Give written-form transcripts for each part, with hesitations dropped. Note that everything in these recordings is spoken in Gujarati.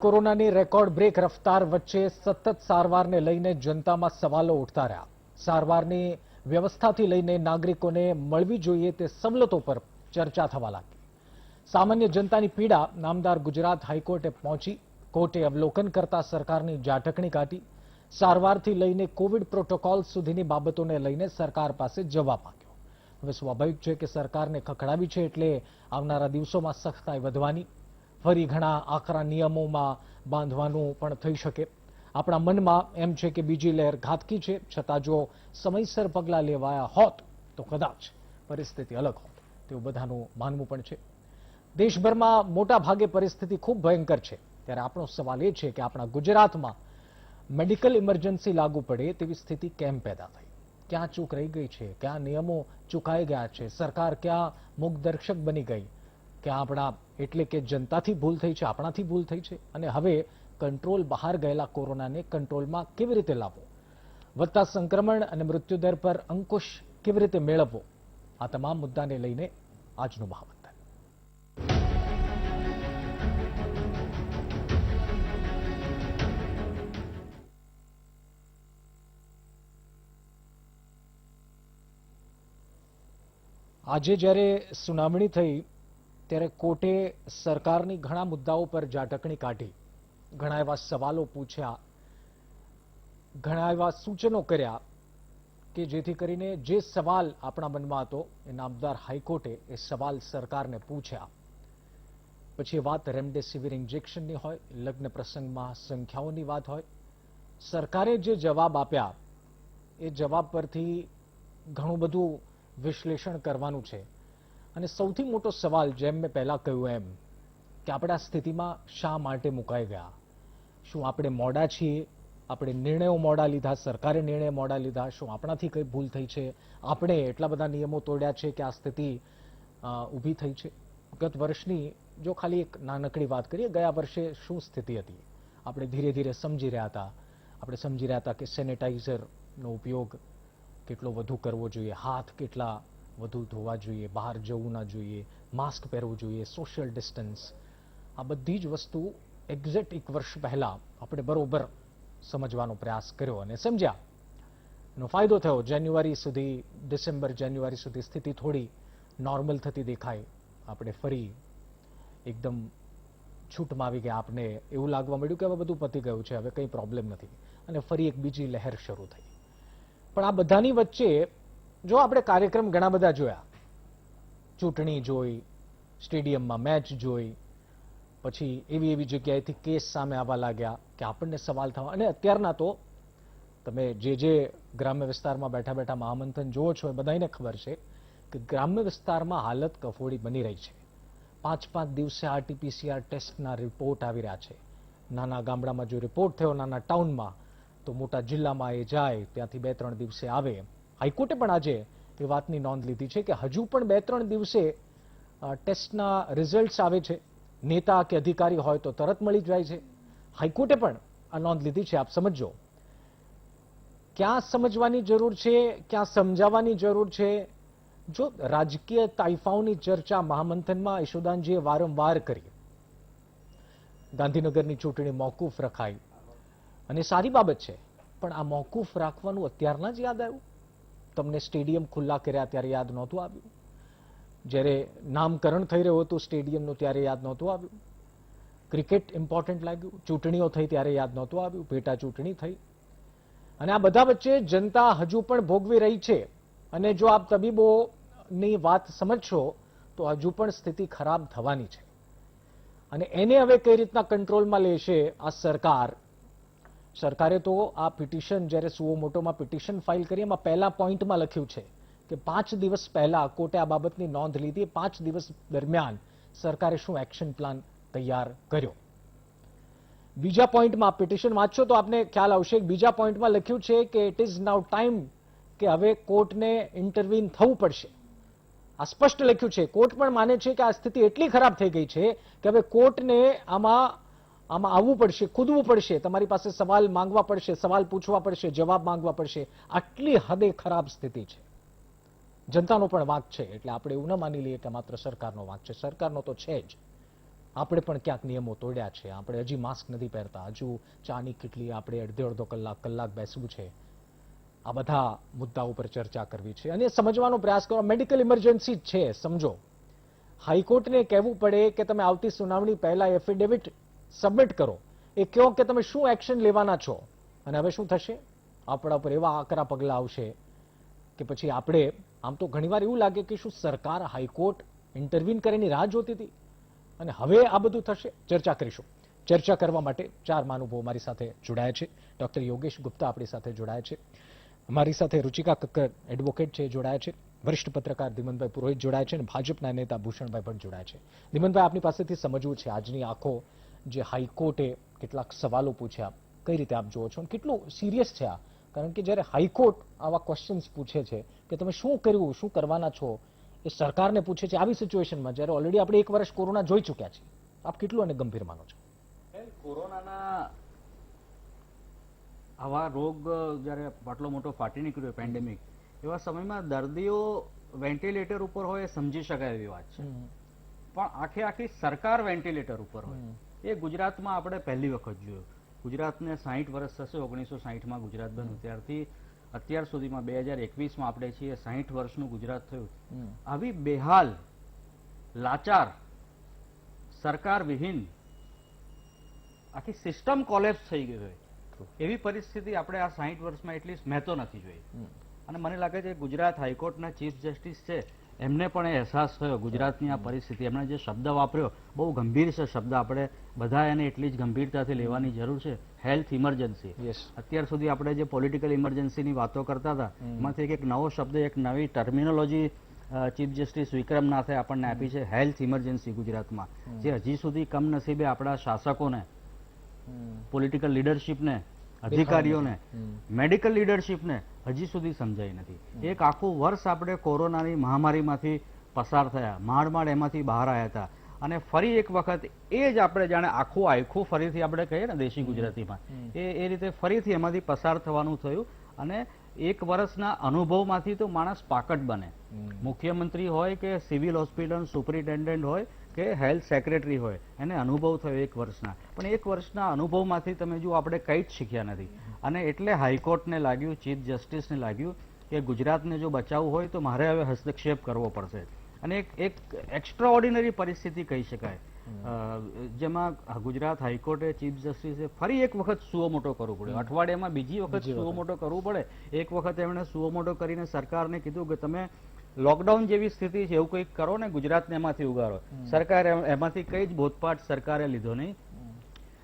કોરોનાની રેકોર્ડ બ્રેક રફતાર વચ્ચે સતત સારવારને લઈને જનતામાં સવાલો ઉઠતા રહ્યા. સારવારની વ્યવસ્થાથી લઈને નાગરિકોને મળવી જોઈએ તે સવલતો પર ચર્ચા થવા લાગી. સામાન્ય જનતાની પીડા નામદાર ગુજરાત હાઈકોર્ટે પહોંચી. કોર્ટે અવલોકન કરતા સરકારની ઝાટકણી કાઢી. સારવારથી લઈને કોવિડ પ્રોટોકોલ સુધીની બાબતોને લઈને સરકાર પાસે જવાબ માંગ્યો. હવે સ્વાભાવિક છે કે સરકારને ખખડાવી છે એટલે આવનારા દિવસોમાં સખ્તાઈ વધવાની, ફરી ઘણા આકરા નિયમોમાં બાંધવાનું પણ થઈ શકે. આપણા મનમાં એમ છે કે બીજી લહેર ઘાતકી છે, છતાં જો સમયસર પગલાં લેવાયા હોત તો કદાચ પરિસ્થિતિ અલગ હોત તેવું બધાનું માનવું પણ છે. દેશભરમાં મોટા ભાગે પરિસ્થિતિ ખૂબ ભયંકર છે, ત્યારે આપણો સવાલ એ છે કે આપણા ગુજરાતમાં મેડિકલ ઇમરજન્સી લાગુ પડે તેવી સ્થિતિ કેમ પેદા થઈ? ક્યાં ચૂક રહી ગઈ છે? ક્યાં નિયમો ચૂકાઈ ગયા છે? સરકાર ક્યાં મૂકદર્શક બની ગઈ? ક્યાં આપણા એટલે કે જનતાથી ભૂલ થઈ છે, આપણાથી ભૂલ થઈ છે? અને હવે કંટ્રોલ બહાર ગયેલા કોરોનાને કંટ્રોલમાં કેવી રીતે લાવવો? વધતા સંક્રમણ અને મૃત્યુદર પર અંકુશ કેવી રીતે મેળવવો? આ તમામ મુદ્દાને લઈને આજનું મહામંથન. આજે જ્યારે સુનાવણી થઈ ત્યારે કોર્ટે સરકારની ઘણા મુદ્દાઓ પર ઝાટકણી કાઢી, ઘણા એવા સવાલો પૂછ્યા, ઘણા એવા સૂચનો કર્યા કે જેથી કરીને જે સવાલ આપણા મનમાં હતો એ નામદાર હાઈકોર્ટે એ સવાલ સરકારને પૂછ્યા. પછી વાત રેમડેસિવિર ઇન્જેક્શનની હોય, લગ્ન પ્રસંગમાં સંખ્યાઓની વાત હોય, સરકારે જે જવાબ આપ્યા એ જવાબ પરથી ઘણું બધું વિશ્લેષણ કરવાનું છે. અને સૌથી મોટો સવાલ, જેમ મેં પહેલા કહ્યું એમ, કે આપણે આ સ્થિતિમાં શા માટે મુકાઈ ગયા? શું આપણે મોડા છીએ? આપણે નિર્ણયો મોડા લીધા? સરકારે નિર્ણય મોડા લીધા? શું આપણાથી કઈ ભૂલ થઈ છે? આપણે એટલા બધા નિયમો તોડ્યા છે કે આ સ્થિતિ ઊભી થઈ છે? ગત વર્ષની જો ખાલી એક નાનકડી વાત કરીએ, ગયા વર્ષે શું સ્થિતિ હતી આપણે ધીરે ધીરે સમજી રહ્યા હતા. આપણે સમજી રહ્યા હતા કે સેનેટાઈઝરનો ઉપયોગ કેટલો વધુ કરવો જોઈએ, હાથ કેટલા વધુ ધોવા જોઈએ, બહાર જવું ના જોઈએ, માસ્ક પહેરવું જોઈએ, સોશિયલ ડિસ્ટન્સ. આ બધી જ વસ્તુ એક્ઝેક્ટ એક વર્ષ પહેલા આપણે બરોબર સમજવાનો પ્રયાસ કર્યો અને સમજ્યા. એનો ફાયદો થયો. જાન્યુઆરી સુધી, ડિસેમ્બર જાન્યુઆરી સુધી સ્થિતિ થોડી નોર્મલ થતી દેખાય. આપણે ફરી એકદમ છૂટમાં આવી ગયા. આપણે એવું લાગવા મળ્યું કે હવે બધું પતી ગયું છે, હવે કંઈ પ્રોબ્લેમ નથી, અને ફરી એક બીજી લહેર શરૂ થઈ. પણ આ બધાની વચ્ચે જો આપણે કાર્યક્રમ ઘણા બધા જોયા, ચૂંટણી જોઈ, સ્ટેડિયમમાં મેચ જોઈ, પછી એવી એવી જગ્યાએથી કેસ સામે આવવા લાગ્યા કે આપણને સવાલ થવા. અને અત્યારના તો તમે જે ગ્રામ્ય વિસ્તારમાં બેઠા બેઠા મહામંથન જુઓ છો એ બધાને ખબર છે કે ગ્રામ્ય વિસ્તારમાં હાલત કફોડી બની રહી છે. 5-5 દિવસે RT-PCR ટેસ્ટના રિપોર્ટ આવી રહ્યા છે. નાના ગામડામાં જો રિપોર્ટ થયો, નાના ટાઉનમાં, તો મોટા જિલ્લામાં એ જાય, ત્યાંથી 2-3 દિવસે આવે. હાઈકોર્ટે પણ આજે એ વાતની નોંધ લીધી છે કે હજુ પણ 2-3 દિવસે ટેસ્ટના રિઝલ્ટ્સ આવે છે. નેતા કે અધિકારી હોય તો તરત મળી જાય છે. હાઈકોર્ટે પણ આ નોંધ લીધી છે. આપ સમજો, ક્યાં સમજવાની જરૂર છે, ક્યાં સમજાવવાની જરૂર છે. જો રાજકીય તાઇફાઓની ચર્ચા મહામંથનમાં યશોદાનજીએ વારંવાર કરી, ગાંધીનગરની ચૂંટણી મોકૂફ રખાઈ અને સારી બાબત છે, પણ આ મોકૂફ રાખવાનું અત્યારના જ યાદ આવ્યું? તમને સ્ટેડિયમ ખુલ્લા કર્યા ત્યારે યાદ નહોતું આવ્યું? જ્યારે નામકરણ થઈ રહ્યું હતું સ્ટેડિયમનું ત્યારે યાદ નહોતું આવ્યું? ક્રિકેટ ઇમ્પોર્ટન્ટ લાગ્યું? ચૂંટણીઓ થઈ ત્યારે યાદ નહોતું આવ્યું? પેટા ચૂંટણી થઈ. અને આ બધા વચ્ચે જનતા હજુ પણ ભોગવી રહી છે. અને જો આપ તબીબોની વાત સમજશો તો હજુ પણ સ્થિતિ ખરાબ થવાની છે. અને એને હવે કઈ રીતના કંટ્રોલમાં લેશે આ સરકાર? સરકારે તો આ પિટિશન, જ્યારે સુઓ મોટોમાં પિટિશન ફાઇલ કરી, એમાં પહેલા પોઈન્ટમાં લખ્યું છે કે 5 દિવસ પહેલા કોર્ટે આ બાબતની નોંધ લીધી. 5 દિવસ દરમિયાન સરકારે શું એક્શન પ્લાન તૈયાર કર્યો? બીજા પોઈન્ટમાં પિટિશન વાંચશો તો આપને ખ્યાલ આવશે. બીજા પોઈન્ટમાં લખ્યું છે કે ઇટ ઇઝ નાઉ ટાઈમ, કે હવે કોર્ટને ઇન્ટરવીન થવું પડશે. આ સ્પષ્ટ લખ્યું છે. કોર્ટ પણ માને છે કે આ સ્થિતિ એટલી ખરાબ થઈ ગઈ છે કે હવે કોર્ટને આમાં આવવું પડશે, કૂદવું પડશે, તમારી પાસે સવાલ માંગવા પડશે, સવાલ પૂછવા પડશે, જવાબ માંગવા પડશે. આટલી હદે ખરાબ સ્થિતિ છે. જનતાનો પણ વાંક છે. એટલે આપણે એવું ન માની લઈએ કે માત્ર સરકારનો વાંક છે. સરકારનો તો છે જ, આપણે પણ ક્યાંક નિયમો તોડ્યા છે, આપણે હજી માસ્ક નથી પહેરતા, હજુ ચાની કેટલી આપણે અડધો કલાક બેસવું છે. આ બધા મુદ્દાઓ પર ચર્ચા કરવી છે અને સમજવાનો પ્રયાસ કરો. મેડિકલ ઇમરજન્સી જ છે, સમજો. હાઈકોર્ટને કહેવું પડે કે તમે આવતી સુનાવણી પહેલા એફિડેવિટ સબમિટ કરો, એ કહો કે તમે શું એક્શન લેવાના છો. અને હવે શું થશે? આપણા પર એવા આકરા પગલા આવશે કે પછી આપણે, આમ તો ઘણીવાર એવું લાગે કે શું સરકાર હાઈકોર્ટ ઇન્ટરવીન કરીને રાહ જોતી હતી અને હવે આ બધું થશે? ચર્ચા કરીશું. ચર્ચા કરવા માટે 4 મહાનુભાવો મારી સાથે જોડાયા છે. ડોક્ટર યોગેશ ગુપ્તા આપણી સાથે જોડાયા છે, મારી સાથે રુચિકા કક્કર એડવોકેટ છે જોડાયા છે, વરિષ્ઠ પત્રકાર ધીમનભાઈ પુરોહિત જોડાયા છે અને ભાજપના નેતા ભૂષણભાઈ પણ જોડાયા છે. ધીમનભાઈ, આપની પાસેથી સમજવું છે આજની આખો જે હાઈકોર્ટે કેટલાક સવાલો પૂછ્યા, કઈ રીતે આપ જુઓ છો, કેટલું સિરિયસ છે આ? કારણ કે જ્યારે હાઈકોર્ટ આવા ક્વેશ્ચન્સ પૂછે છે કે તમે શું કર્યું, શું કરવાના છો, એ સરકારને પૂછે છે આવી સિચ્યુએશનમાં, જ્યારે ઓલરેડી આપણે 1 વર્ષ કોરોના જોઈ ચૂક્યા છીએ. આપ કેટલું અને ગંભીર માનો છો? કોરોનાના આવા રોગ જ્યારે આટલો મોટો ફાટી નીકળ્યો પેન્ડેમિક, એવા સમયમાં દર્દીઓ વેન્ટિલેટર ઉપર હોય એ સમજી શકાય એવી વાત છે, પણ આખી સરકાર વેન્ટિલેટર ઉપર હોય એ ગુજરાતમાં આપણે પહેલી વખત જોયું. ગુજરાતને 60 વર્ષ થશે, 1960માં ગુજરાત બન્યું, ત્યારથી અત્યાર સુધીમાં 2021માં આપણે છીએ, 60 વર્ષનું ગુજરાત થયું. આવી બેહાલ, લાચાર, સરકાર વિહીન આખી સિસ્ટમ કોલેપ્સ થઈ ગઈ હોય એવી પરિસ્થિતિ આપણે આ 60 વર્ષમાં એટલીસ્ટ મેં તો નથી જોઈ. અને મને લાગે છે ગુજરાત હાઈકોર્ટના ચીફ જસ્ટિસ છે એમને પણ એ અહેસાસ થયો ગુજરાતની આ પરિસ્થિતિ. એમણે જે શબ્દ વાપર્યો બહુ ગંભીર છે શબ્દ, આપણે બધા એને એટલી જ ગંભીરતાથી લેવાની જરૂર છે. Health emergency. અત્યાર સુધી આપણે જે પોલિટિકલ ઇમરજન્સીની વાતો કરતા હતા એમાંથી એક નવો શબ્દ, એક નવી ટર્મિનોલોજી ચીફ જસ્ટિસ વિક્રમનાથે આપણને આપી છે, હેલ્થ ઇમરજન્સી ગુજરાતમાં, જે હજી સુધી કમનસીબે આપણા શાસકોને, પોલિટિકલ લીડરશીપને, અધિકારીઓને, મેડિકલ લીડરશીપને હજી સુધી સમજાઈ નથી. એક આખું વર્ષ આપણે કોરોનાની મહામારીમાંથી પસાર થયા, માંડ એમાંથી બહાર આવ્યા હતા અને ફરી એક વખત એ જ આપણે જાણે આખું ફરીથી આપણે કહીએ ને દેશી ગુજરાતીમાં, એ રીતે ફરીથી એમાંથી પસાર થવાનું થયું. અને 1 વર્ષના અનુભવમાંથી તો માણસ પાકટ બને. મુખ્યમંત્રી હોય કે સિવિલ હોસ્પિટલ સુપરિન્ટેન્ડન્ટ હોય કે હેલ્થ સેક્રેટરી હોય, એને અનુભવ થયો 1 વર્ષના, પણ 1 વર્ષના અનુભવમાંથી તમે જુઓ આપણે કંઈ જ શીખ્યા નથી. અને એટલે હાઈકોર્ટને લાગ્યું, ચીફ જસ્ટિસને લાગ્યું કે ગુજરાતને જો બચાવવું હોય તો મારે હવે હસ્તક્ષેપ કરવો પડશે. અને એક એક્સ્ટ્રા ઓર્ડિનરી પરિસ્થિતિ કહી શકાય, જેમાં ગુજરાત હાઈકોર્ટે ચીફ જસ્ટિસે ફરી એક વખત સુઓ મોટો કરવો પડ્યો. અઠવાડિયામાં બીજી વખત સુઓ મોટો કરવું પડે. એક વખત એમણે સુઓ મોટો કરીને સરકારને કીધું કે તમે લોકડાઉન જેવી સ્થિતિ છે એવું કંઈક કરો ને ગુજરાતને એમાંથી ઉગારો. સરકારે એમાંથી કઈ જ બોધપાઠ સરકારે લીધો નહીં.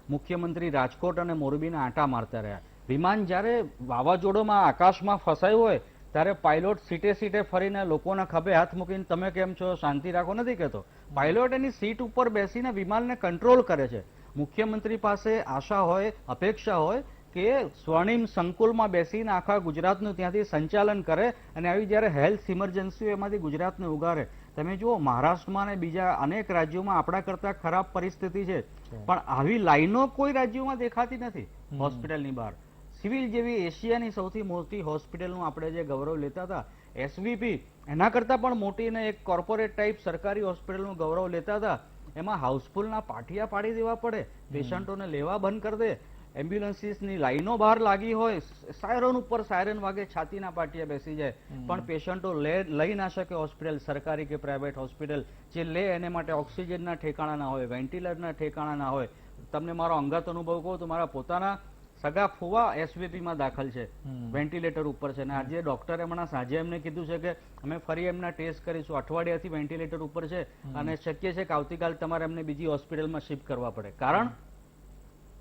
મુખ્યમંત્રી રાજકોટ અને મોરબીના આંટા મારતા રહ્યા. વિમાન જ્યારે વાવાઝોડોમાં આકાશમાં ફસાયું હોય ત્યારે પાયલોટ સીટે ફરીને લોકોના ખભે હાથ મૂકીને તમે કેમ છો, શાંતિ રાખો નથી કહેતો. પાયલોટ એની સીટ ઉપર બેસીને વિમાનને કંટ્રોલ કરે છે. મુખ્યમંત્રી પાસે આશા હોય, અપેક્ષા હોય કે સ્વર્ણિમ સંકુલમાં બેસીને આખા ગુજરાતનું ત્યાંથી સંચાલન કરે અને આવી જ્યારે હેલ્થ ઇમરજન્સી એમાંથી ગુજરાતને ઉગારે. તમે જુઓ મહારાષ્ટ્રમાં અને બીજા અનેક રાજ્યોમાં આપણા કરતા ખરાબ પરિસ્થિતિ છે, પણ આવી લાઈનો કોઈ રાજ્યોમાં દેખાતી નથી હોસ્પિટલની બહાર. સિવિલ જેવી એશિયાની સૌથી મોટી હોસ્પિટલનું આપણે જે ગૌરવ લેતા હતા, એસવીપી, એના કરતાં પણ મોટી ને એક કોર્પોરેટ ટાઈપ સરકારી હોસ્પિટલનું ગૌરવ લેતા હતા, એમાં હાઉસફુલના પાટિયા પાડી દેવા પડે, પેશન્ટોને લેવા બંધ કરી દે, એમ્બ્યુલન્સીસની લાઈનો બહાર લાગી હોય, સાયરન ઉપર સાયરન વાગે, છાતીના પાટિયા બેસી જાય, પણ પેશન્ટો લઈ ના શકે હોસ્પિટલ, સરકારી કે પ્રાઇવેટ હોસ્પિટલ. જે લે એને માટે ઓક્સિજનના ઠેકાણા ના હોય, વેન્ટિલેટરના ઠેકાણા ના હોય. તમને મારો અંગત અનુભવ કહું તો મારા પોતાના સગા ફુવા એસવીપીમાં દાખલ છે, વેન્ટિલેટર ઉપર છે. અને આજે ડોક્ટરે હમણાં સાંજે એમને કીધું છે કે અમે ફરી એમના ટેસ્ટ કરીશું, અઠવાડિયાથી વેન્ટિલેટર ઉપર છે અને શક્ય છે કે આવતીકાલ તમારે એમને બીજી હોસ્પિટલમાં શિફ્ટ કરવા પડે. કારણ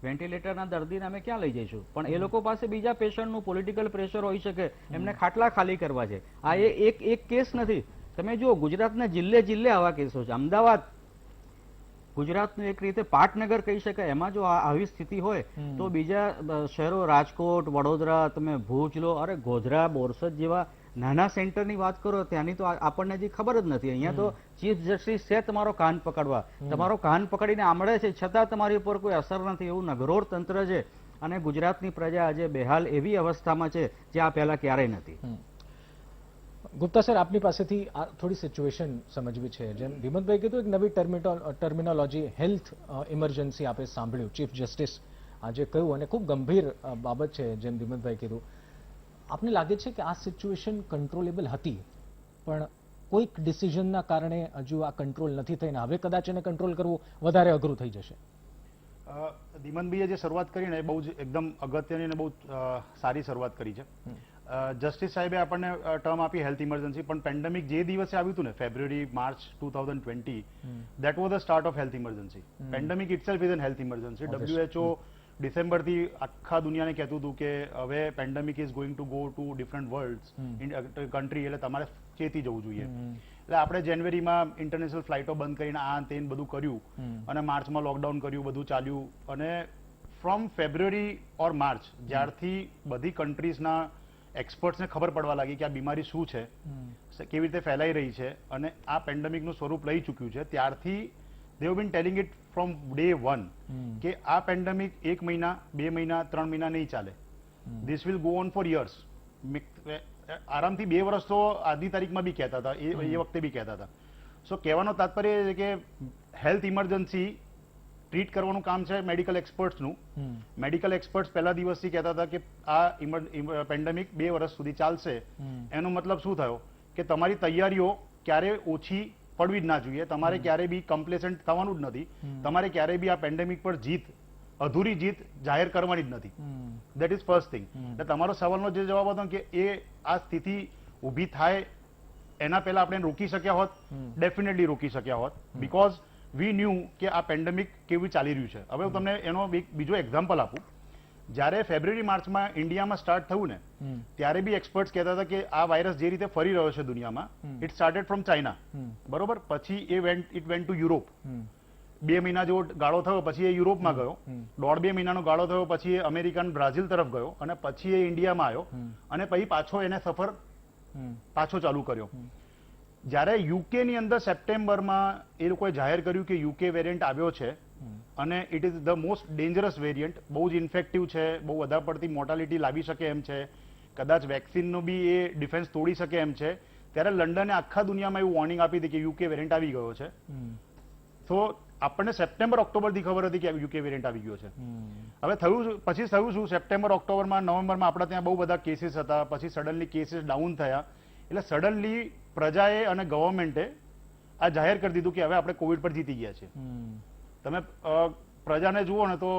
વેન્ટિલેટરના દર્દીને અમે ક્યાં લઈ જઈશું? પણ એ લોકો પાસે બીજા પેશન્ટનું પોલિટિકલ પ્રેશર હોઈ શકે, એમને ખાટલા ખાલી કરવા છે. આ એક કેસ નથી. તમે જુઓ ગુજરાતના જિલ્લે આવા કેસો છે. અમદાવાદ ગુજરાતનું એક રીતે પાટનગર કહી શકાય. એમાં જો આવી સ્થિતિ હોય તો બીજા શહેરો, રાજકોટ, વડોદરા, તમે ભુજ લો, અરે ગોધરા, બોરસદ જેવા નાના સેન્ટરની વાત કરો, ત્યાંની તો આપણને હજી ખબર જ નથી. અહીંયા તો ચીફ જસ્ટિસ છે તમારો કાન પકડવા, તમારો કાન પકડીને આમળે છે, છતાં તમારી ઉપર કોઈ અસર નથી. એવું નગરોળ તંત્ર છે. અને ગુજરાતની પ્રજા આજે બેહાલ એવી અવસ્થામાં છે જે આ પહેલા ક્યારેય નથી. ગુપ્તા સર, આપની પાસેથી આ થોડી સિચ્યુએશન સમજવી છે. જેમ ધીમતભાઈ કીધું, એક નવી ટર્મિનોલોજી હેલ્થ ઇમરજન્સી આપે સાંભળ્યું, ચીફ જસ્ટિસ આજે કહ્યું, અને ખૂબ ગંભીર બાબત છે. જેમ ધીમતભાઈ કીધું, આપને લાગે છે કે આ સિચ્યુએશન કંટ્રોલેબલ હતી, પણ કોઈક ડિસિઝનના કારણે હજુ આ કંટ્રોલ નથી થઈને હવે કદાચ એને કંટ્રોલ કરવું વધારે અઘરું થઈ જશે? ધીમનભાઈએ જે શરૂઆત કરી ને એ બહુ જ એકદમ અગત્યની અને બહુ સારી શરૂઆત કરી છે. જસ્ટિસ સાહેબે આપણને ટર્મ આપી હેલ્થ ઇમરજન્સી, પણ પેન્ડેમિક જે દિવસે આવ્યું હતું ને, February March 2020, that was the start of health emergency. Pandemic itself is an health emergency. WHO ડિસેમ્બરથી આખા દુનિયાને કહેતું હતું કે હવે pandemic is going to go to different world's country, એટલે તમારે ચેતી જવું જોઈએ. એટલે આપણે જાન્યુઆરીમાં ઇન્ટરનેશનલ ફ્લાઇટો બંધ કરીને આ તે બધું કર્યું, અને માર્ચમાં લોકડાઉન કર્યું, બધું ચાલ્યું. અને ફ્રોમ ફેબ્રુઆરી ઓર માર્ચ, જ્યારથી બધી કન્ટ્રીઝના એક્સપર્ટ્સને ખબર પડવા લાગી કે આ બીમારી શું છે, કેવી રીતે ફેલાઈ રહી છે, અને આ પેન્ડેમિકનું સ્વરૂપ લઈ ચૂક્યું છે, ત્યારથી they have been telling it from day one કે આ પેન્ડેમિક 1 મહિના, 2 મહિના, 3 મહિના નહીં ચાલે. This will go on for years. આરામથી 2 વર્ષ તો આજની તારીખમાં બી કહેતા હતા, એ વખતે બી કહેતા હતા. સો કહેવાનો તાત્પર્ય એ છે કે હેલ્થ ઇમરજન્સી ટ્રીટ કરવાનું કામ છે મેડિકલ એક્સપર્ટ્સનું. મેડિકલ એક્સપર્ટ્સ પહેલા દિવસથી કહેતા હતા કે આ પેન્ડેમિક 2 વર્ષ સુધી ચાલશે. એનો મતલબ શું થયો કે તમારી તૈયારીઓ ક્યારે ઓછી પડવી જ ના જોઈએ, તમારે ક્યારે બી કમ્પ્લેસન્ટ થવાનું જ નથી, તમારે ક્યારે બી આ પેન્ડેમિક પર અધૂરી જીત જાહેર કરવાની જ નથી. That is first thing. એટલે તમારો સવાલનો જે જવાબ હતો કે એ આ સ્થિતિ ઊભી થાય એના પહેલા આપણે રોકી શક્યા હોત, ડેફિનેટલી રોકી શક્યા હોત, બીકોઝ વી ન્યુ કે આ પેન્ડેમિક કેવું ચાલી રહ્યું છે. હવે હું તમને એનો બીજો એક્ઝામ્પલ આપું. જ્યારે ફેબ્રુઆરી માર્ચમાં ઇન્ડિયામાં સ્ટાર્ટ થયું ને, ત્યારે બી એક્સપર્ટ્સ કહેતા હતા કે આ વાયરસ જે રીતે ફરી રહ્યો છે દુનિયામાં, ઇટ સ્ટાર્ટેડ ફ્રોમ ચાઇના, બરોબર, પછી ઇટ વેન્ટ ટુ યુરોપ. 2 મહિના જેવો ગાળો થયો, પછી એ યુરોપમાં ગયો. 1.5-2 મહિનાનો ગાળો થયો, પછી એ અમેરિકા અને બ્રાઝિલ તરફ ગયો, અને પછી એ ઇન્ડિયામાં આવ્યો, અને પછી પાછો એને સફર પાછો ચાલુ કર્યો. જ્યારે યુકેની અંદર સપ્ટેમ્બરમાં એ લોકોએ જાહેર કર્યું કે યુકે વેરિયન્ટ આવ્યો છે, અને it is the most dangerous variant, બહુ જ ઇન્ફેક્ટિવ છે, બહુ વધારે પડતી મોર્ટાલિટી લાવી શકે એમ છે, કદાચ વેક્સિનનો બી એ ડિફેન્સ તોડી શકે એમ છે, ત્યારે લંડને આખા દુનિયામાં એવું વોર્નિંગ આપી હતી કે યુકે વેરિયન્ટ આવી ગયો છે. તો આપણને સપ્ટેમ્બર ઓક્ટોબરથી ખબર હતી કે યુકે વેરિયન્ટ આવી ગયો છે. હવે પછી થયું શું, સપ્ટેમ્બર ઓક્ટોબરમાં નવેમ્બરમાં આપણા ત્યાં બહુ બધા કેસીસ હતા, પછી સડનલી કેસીસ ડાઉન થયા, એટલે સડનલી પ્રજાએ અને ગવર્મેન્ટે આ જાહેર કરી દીધું કે હવે આપણે કોવિડ પર જીતી ગયા છે. તમે પ્રજાને જુઓ ને તો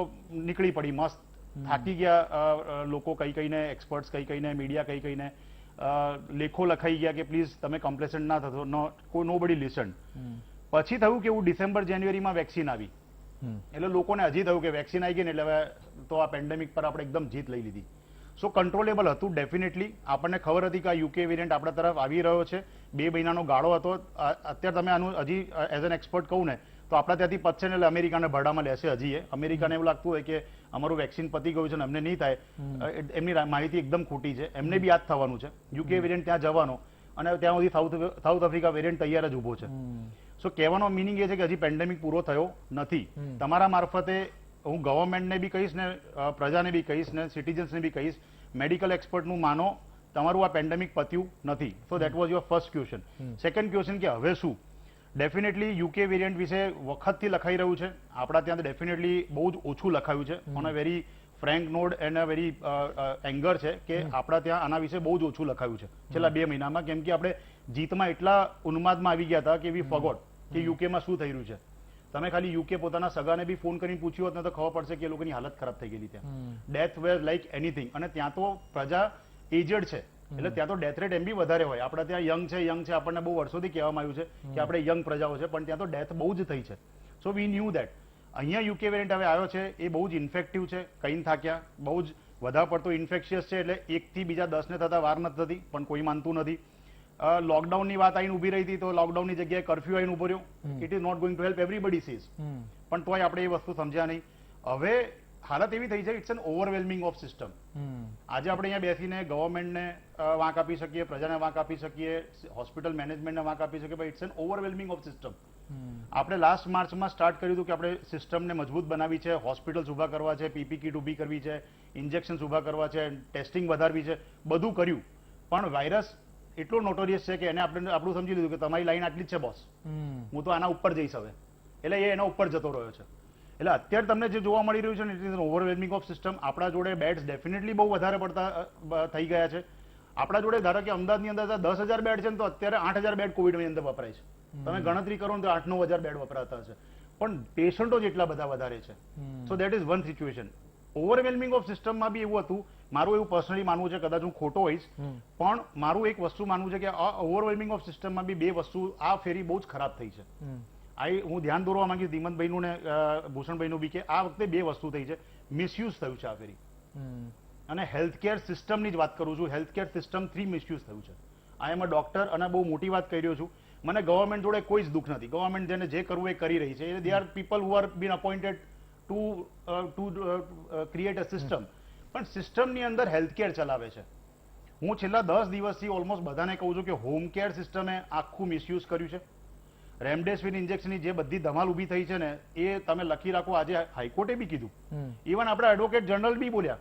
નીકળી પડી મસ્ત, થાકી ગયા લોકો કઈ કઈને, એક્સપર્ટ્સ કઈ કઈને, મીડિયા કઈ કઈને, લેખો લખાઈ ગયા કે પ્લીઝ તમે કમ્પ્લેસન્ટ ના થતો, નો બડી લિસન. પછી થયું કે એવું ડિસેમ્બર જાન્યુઆરીમાં વેક્સિન આવી, એટલે લોકોને હજી થયું કે વેક્સિન આવી ગઈ ને એટલે હવે તો આ પેન્ડેમિક પર આપણે એકદમ જીત લઈ લીધી. સો કંટ્રોલેબલ હતું ડેફિનેટલી. આપણને ખબર હતી કે આ યુકે વેરિયન્ટ આપણા તરફ આવી રહ્યો છે. 2 મહિનાનો ગાળો હતો. અત્યારે તમે આનું હજી એઝ એન એક્સપર્ટ કહું ને તો આપણા ત્યાંથી પતશે ને એટલે અમેરિકાને ભરડામાં લેશે. હજી અમેરિકાને એવું લાગતું હોય કે અમારું વેક્સિન પતી ગયું છે ને અમને નહીં થાય. એમની માહિતી એકદમ ખોટી છે. એમને બી યાદ થવાનું છે યુકે વેરિયન્ટ ત્યાં જવાનો, અને ત્યાં સુધી સાઉથ આફ્રિકા વેરિયન્ટ તૈયાર જ ઉભો છે. સો કહેવાનો મિનિંગ એ છે કે હજી પેન્ડેમિક પૂરો થયો નથી. તમારા મારફતે હું ગવર્મેન્ટને બી કહીશ ને પ્રજાને બી કહીશ ને સિટીઝન્સને બી કહીશ, મેડિકલ એક્સપર્ટનું માનો, તમારું આ પેન્ડેમિક પત્યું નથી. So that was your first question. Second question કે હવે શું? ડેફિનેટલી યુકે વેરિયન્ટ વિશે વખતથી લખાઈ રહ્યું છે. આપણા ત્યાં ડેફિનેટલી બહુ જ ઓછું લખાયું છે. On a very Frank node and a very anger છે કે આપણા ત્યાં આના વિશે બહુ જ ઓછું લખાયું છે છેલ્લા 2 મહિનામાં, કેમ કે આપણે જીતમાં એટલા ઉન્માદમાં આવી ગયા હતા કે વી ફોરગોટ કે યુકેમાં શું થઈ રહ્યું છે. તમે ખાલી યુકે પોતાના સગાને બી ફોન કરીને પૂછ્યું હોત ને તો ખબર પડશે કે એ લોકોની હાલત ખરાબ થઈ ગયેલી ત્યાં. ડેથ વેર લાઈક એનીથિંગ. અને ત્યાં તો પ્રજા એજડ છે, એટલે ત્યાં તો ડેથ રેટ એમ બી વધારે હોય. આપણે ત્યાં યંગ છે, આપણને બહુ વર્ષોથી કહેવામાં આવ્યું છે કે આપણે યંગ પ્રજાઓ છે, પણ ત્યાં તો ડેથ બહુ જ થઈ છે. સો વી ન્યૂ દેટ. અહીંયા યુકે વેરિયન્ટ હવે આવ્યો છે, એ બહુ જ ઇન્ફેક્ટિવ છે, કઈ થાક્યા, બહુ જ વધારે પડતો ઇન્ફેક્શિયસ છે, એટલે 1 થી બીજા 10 ને થતા વાર નથી થતી, પણ કોઈ માનતું નથી. લોકડાઉનની વાત આવીને ઉભી રહી હતી તો લોકડાઉનની જગ્યાએ કર્ફ્યુ આવીને ઉભો રહ્યો. It is not going to help everybody sees, પણ તોય આપણે એ વસ્તુ સમજ્યા નહીં. હવે હાલત એવી થઈ છે, ઇટ્સ એન ઓવરવેલ્મિંગ ઓફ સિસ્ટમ. આજે આપણે અહીંયા બેસીને ગવર્મેન્ટને વાંક આપી શકીએ, પ્રજાને વાંક આપી શકીએ, હોસ્પિટલ મેનેજમેન્ટને વાંક આપી શકીએ, પણ ઇટ્સ એન ઓવરવેલ્મિંગ ઓફ સિસ્ટમ. આપણે લાસ્ટ માર્ચમાં સ્ટાર્ટ કર્યું હતું કે આપણે સિસ્ટમને મજબૂત બનાવી છે, હોસ્પિટલ્સ ઊભા કરવા છે, પીપી કિટ ઊભી કરવી છે, ઇન્જેક્શન્સ ઊભા કરવા છે, ટેસ્ટિંગ વધારવી છે, બધું કર્યું, પણ વાયરસ એટલો નોટોરિયસ છે કે એને આપણું સમજી લીધું કે તમારી લાઈન આટલી જ છે બોસ, હું તો આના ઉપર જઈશ હવે, એટલે એ એના ઉપર જતો રહ્યો છે. એટલે અત્યારે તમને જે જોવા મળી રહ્યું છે ને ઇટ ઇઝ ઓવરવેલ્મિંગ ઓફ સિસ્ટમ. આપણા જોડે બેડ્સ ડેફિનેટલી બહુ વધારે પડતા થઈ ગયા છે. આપણા જોડે ધારો કે અમદાવાદની અંદર 10,000 બેડ છે ને તો અત્યારે 8,000 બેડ કોવિડની અંદર વપરાય છે. તમે ગણતરી કરો ને તો 8-9,000 બેડ વપરાતા હશે, પણ પેશન્ટો જ એટલા બધા વધારે છે. So that is one situation. Overwhelming of સિસ્ટમમાં બી એવું હતું, મારું એવું પર્સનલી માનવું છે, કદાચ હું ખોટો હોઈશ, પણ મારું એક વસ્તુ માનવું છે કે આ ઓવરવેલ્મિંગ ઓફ સિસ્ટમમાં બી બે વસ્તુ આ ફેરી બહુ જ ખરાબ થઈ છે. હું ધ્યાન દોરવા માંગીશ ધીમંતભાઈનું ને ભૂષણભાઈનું બી, કે આ વખતે બે વસ્તુ થઈ છે. મિસયુઝ થયું છે આ ફેરી, અને હેલ્થકેર સિસ્ટમની જ વાત કરું છું. હેલ્થકેર સિસ્ટમ 3 મિસયુઝ થયું છે. આઈ એમ અ ડોક્ટર અને બહુ મોટી વાત કહી રહ્યો છું. મને ગવર્મેન્ટ જોડે કોઈ જ દુઃખ નથી. ગવર્મેન્ટ જેને જે કરવું એ કરી રહી છે. They are people who are been appointed to create a system, પણ સિસ્ટમની અંદર હેલ્થકેર ચલાવે છે. હું છેલ્લા 10 દિવસથી ઓલમોસ્ટ બધાને કહું છું કે હોમ કેર સિસ્ટમે આખું મિસયુઝ કર્યું છે. રેમડેસિવિર ઇન્જેક્શનની જે બધી ધમાલ ઊભી થઈ છે ને એ તમે લખી રાખો. આજે હાઈકોર્ટે બી કીધું, ઇવન આપણા એડવોકેટ જનરલ બી બોલ્યા,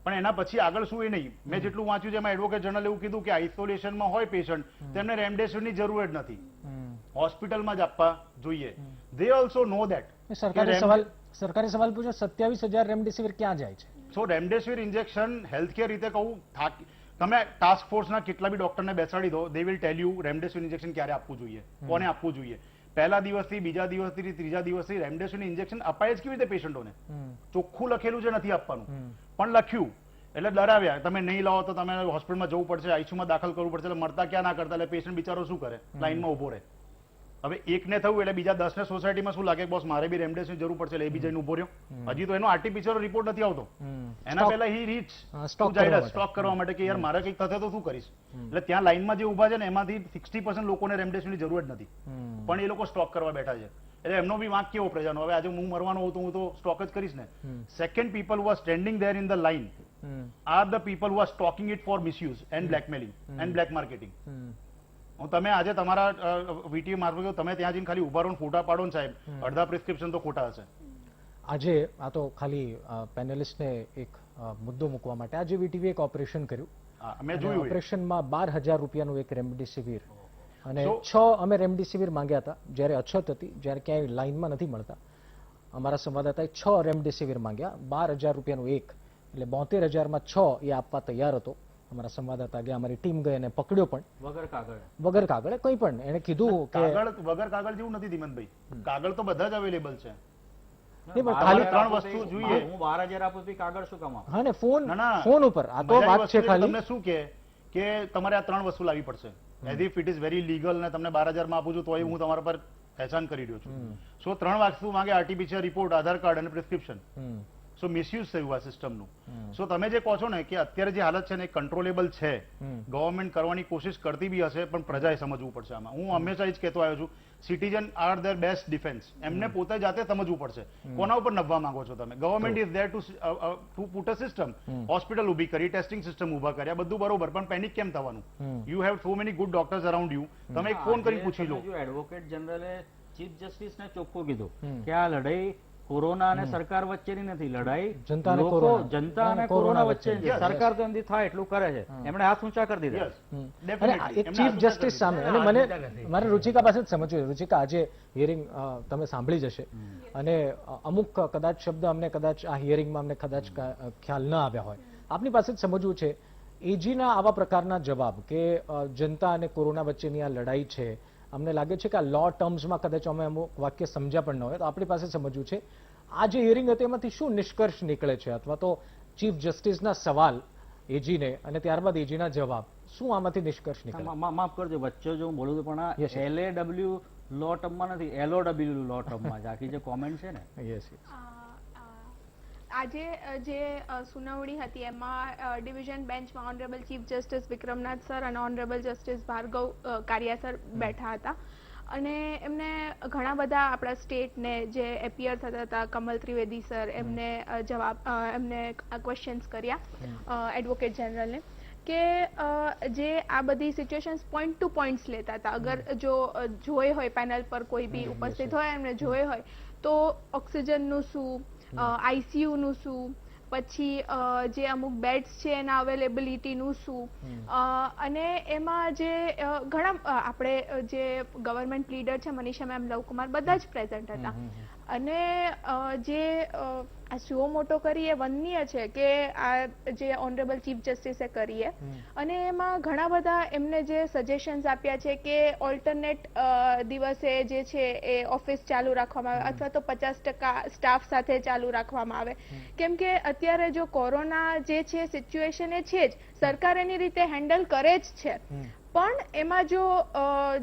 પણ એના પછી આગળ શું એ નહીં. મેં જેટલું વાંચ્યું છે એમાં એડવોકેટ જનરલ એવું કીધું કે આઇસોલેશનમાં હોય પેશન્ટ, તેમને રેમડેસિવિરની જરૂર જ નથી, હોસ્પિટલમાં જ આપવા જોઈએ. They also know that. સરકારે સવાલ પૂછ્યો 27,000 રેમડેસિવિર ક્યાં જાય છે? સો રેમડેસિવિર ઇન્જેક્શન હેલ્થકેર રીતે કહું, તમે ટાસ્ક ફોર્સના કેટલા બી ડોક્ટરને બેસાડી દો, they will tell you remdesivir injection ક્યારે આપવું જોઈએ, કોને આપવું જોઈએ. પહેલા દિવસથી, બીજા દિવસથી, ત્રીજા દિવસથી રેમડેસિવિર ઇન્જેક્શન અપાય જ કેવી રીતે પેશન્ટોને? ચોખ્ખું લખેલું છે નથી આપવાનું, પણ લખ્યું એટલે ડરાવ્યા, તમે નહીં લાવો તો તમે હોસ્પિટલમાં જવું પડશે, આઈસીયુમાં દાખલ કરવું પડશે. એટલે મરતા ક્યાં ના કરતા, એટલે પેશન્ટ બિચારો શું કરે, લાઈનમાં ઉભો રહે. હવે એકને થયું એટલે બીજા 10ને સોસાયટીમાં શું લાગે, બોસ મારે બી રેમડેસિવિર જરૂર પડશે, એટલે એ બી જઈને ઉભો રહ્યો. હજી તો એનો આરટીપીસીઆર રિપોર્ટ નથી આવતો. એના પહેલા હી રીચ સ્ટોક કરવા માટે કે યાર મારે કંઈક થશે તો શું કરીશ. એટલે ત્યાં લાઈનમાં જે ઉભા છે ને એમાંથી 60% લોકોને રેમડેસિવિરની જરૂર જ નથી, પણ એ લોકો સ્ટોક કરવા બેઠા છે. એટલે એમનો બી વાંક કેવો પ્રજાનો, હવે આજે હું મરવાનો હોઉં તો હું તો સ્ટોક જ કરીશ ને. Second people who are standing there in the line are the people who are stocking it for misuse and blackmailing and black marketing. હું તમે આજે તમારા વીટીએ મારફત તમે ત્યાં જઈને ખાલી ઉભા રહો ફોટા પાડો ને સાહેબ, અડધા પ્રિસ્ક્રિપ્શન તો ખોટા હશે. આજે આ તો ખાલી પેનલિસ્ટને એક મુદ્દો મૂકવા માટે આજે વીટીવી એક ઓપરેશન કર્યું. મેં જોયું. ઓપરેશનમાં 12,000 રૂપિયાનું એક રેમડેસિવિર, અને 6 અમે રેમડેસિવિર માંગ્યા હતા જ્યારે અછત હતી, જ્યારે ક્યાંય લાઈનમાં નથી મળતા. અમારા સંવાદદાતાએ 6 રેમડેસિવિર માંગ્યા, 12,000 રૂપિયાનું એક, એટલે 72,000માં 6 એ આપવા તૈયાર હતો. અમારા સંવાદદાતા ગયા, અમારી ટીમ ગઈ અને પકડ્યો પણ વગર કાગળે. કંઈ પણ એને કીધું કે વગર કાગળ જેવું નથી ધીમંતભાઈ, કાગળ તો બધા જ અવેલેબલ છે. ખાલી 3 વસ્તુ જોઈએ. હું 12,000 આપું તો કાગળ શું કામ આપું? હા ને ફોન ઉપર આ તો વાત છે. ખાલી તમને શું કે તમારે આ 3 વસ્તુ લાવવી પડશે. As if it is very legal ને તમને 12,000 માં આપું છું તો હું તમારા પર પહેચાન કરી રહ્યો છું. સો 3 વસ્તુ માંગે, આરટીપીસીઆર રિપોર્ટ, આધાર કાર્ડ અને પ્રિસ્ક્રિપ્શન. સો મિસયુઝ થયું આ સિસ્ટમનું. સો તમે જે કહો છો ને કે અત્યારે જે હાલત છે ને એ કંટ્રોલેબલ છે, ગવર્મેન્ટ કરવાની કોશિશ કરતી બી હશે, પણ પ્રજાએ સમજવું પડશે આમાં. હું હંમેશા જ કહેતો આવ્યો છું, citizen are there best defence. એમને પોતે જાતે સમજવું પડશે. કોના ઉપર નભવા માંગો છો તમે? Government is there two put a system. Hospital ઊભી કરી, ટેસ્ટિંગ સિસ્ટમ ઊભા કર્યા, બધું બરોબર, પણ પેનિક કેમ થવાનું? You have so many good doctors around you. તમે એક ફોન કરી પૂછી લો. એડવોકેટ જનરલે ચીફ જસ્ટિસને ચોખ્ખું કીધું કે આ લડાઈ કોરોના અને સરકાર વચ્ચેની નથી, લડાઈ જનતા અને કોરોના વચ્ચે છે. સરકાર તો એમથી થાય એટલું કરે છે. એમણે હાથ ઊંચા કરી દીધા. એક ચીફ જસ્ટિસ સામે, અને મારે રુચિકા પાસે જ સમજવું. રુચિકા, આજે હિયરિંગ તમે સાંભળી જશે, અને અમુક કદાચ શબ્દ અમને કદાચ આ હિયરિંગમાં અમને કદાચ ખ્યાલ ન આવ્યા હોય. આપની પાસે જ સમજવું છે એજીના આવા પ્રકારના જવાબ કે જનતા અને કોરોના વચ્ચેની આ લડાઈ છે. અમને લાગે છે કે આ લો ટર્મ્સમાં કદાચ અમે અમુક વાક્ય સમજ્યા પણ ન હોય, તો આપણી પાસે સમજવું છે આ જે હિયરિંગ હતી એમાંથી શું નિષ્કર્ષ નીકળે છે, અથવા તો ચીફ જસ્ટિસના સવાલ એજીને અને ત્યારબાદ એજીના જવાબ, શું આમાંથી નિષ્કર્ષ નીકળે? માફ કરજો વચ્ચે જો હું બોલું છું, પણ આ LAW લો ટર્મમાં નથી, LOW લો ટર્મમાં આખી જે કોમેન્ટ છે ને. યસ. આજે જે સુનાવણી હતી એમાં ડિવિઝન બેન્ચમાં honourable chief justice Vikram Nath sir અને honourable justice Bhargav Karia sir બેઠા હતા, અને એમને ઘણા બધા આપણા સ્ટેટને જે એપિયર થતા હતા, કમલ ત્રિવેદી સર, એમને ક્વેશ્ચન્સ કર્યા એડવોકેટ જનરલને, કે જે આ બધી સિચ્યુએશન્સ પોઈન્ટ ટુ પોઈન્ટ્સ લેતા હતા. અગર જો જોઈ હોય પેનલ પર કોઈ બી ઉપસ્થિત હોય એમને જોઈ હોય તો ઓક્સિજનનું શું, આઈસીયુનું શું, પછી જે અમુક બેડ્સ છે એના અવેલેબિલિટીનું શું, અને એમાં જે ઘણા આપણે જે ગવર્મેન્ટ લીડર છે મનીષા મેમ, લવકુમાર, બધા જ પ્રેઝન્ટ હતા. અને જે આ શો મોટો કરી એ વંદનીય છે કે આ જે ઓનરેબલ ચીફ જસ્ટિસે કરીએ, અને એમાં ઘણા બધા એમને જે સજેશન્સ આપ્યા છે કે ઓલ્ટરનેટ દિવસે જે છે એ ઓફિસ ચાલુ રાખવામાં આવે અથવા તો 50% સ્ટાફ સાથે ચાલુ રાખવામાં આવે, કેમ કે અત્યારે જો કોરોના જે છે સિચ્યુએશન એ છે જ, સરકાર એની રીતે હેન્ડલ કરે જ છે, પણ એમાં જો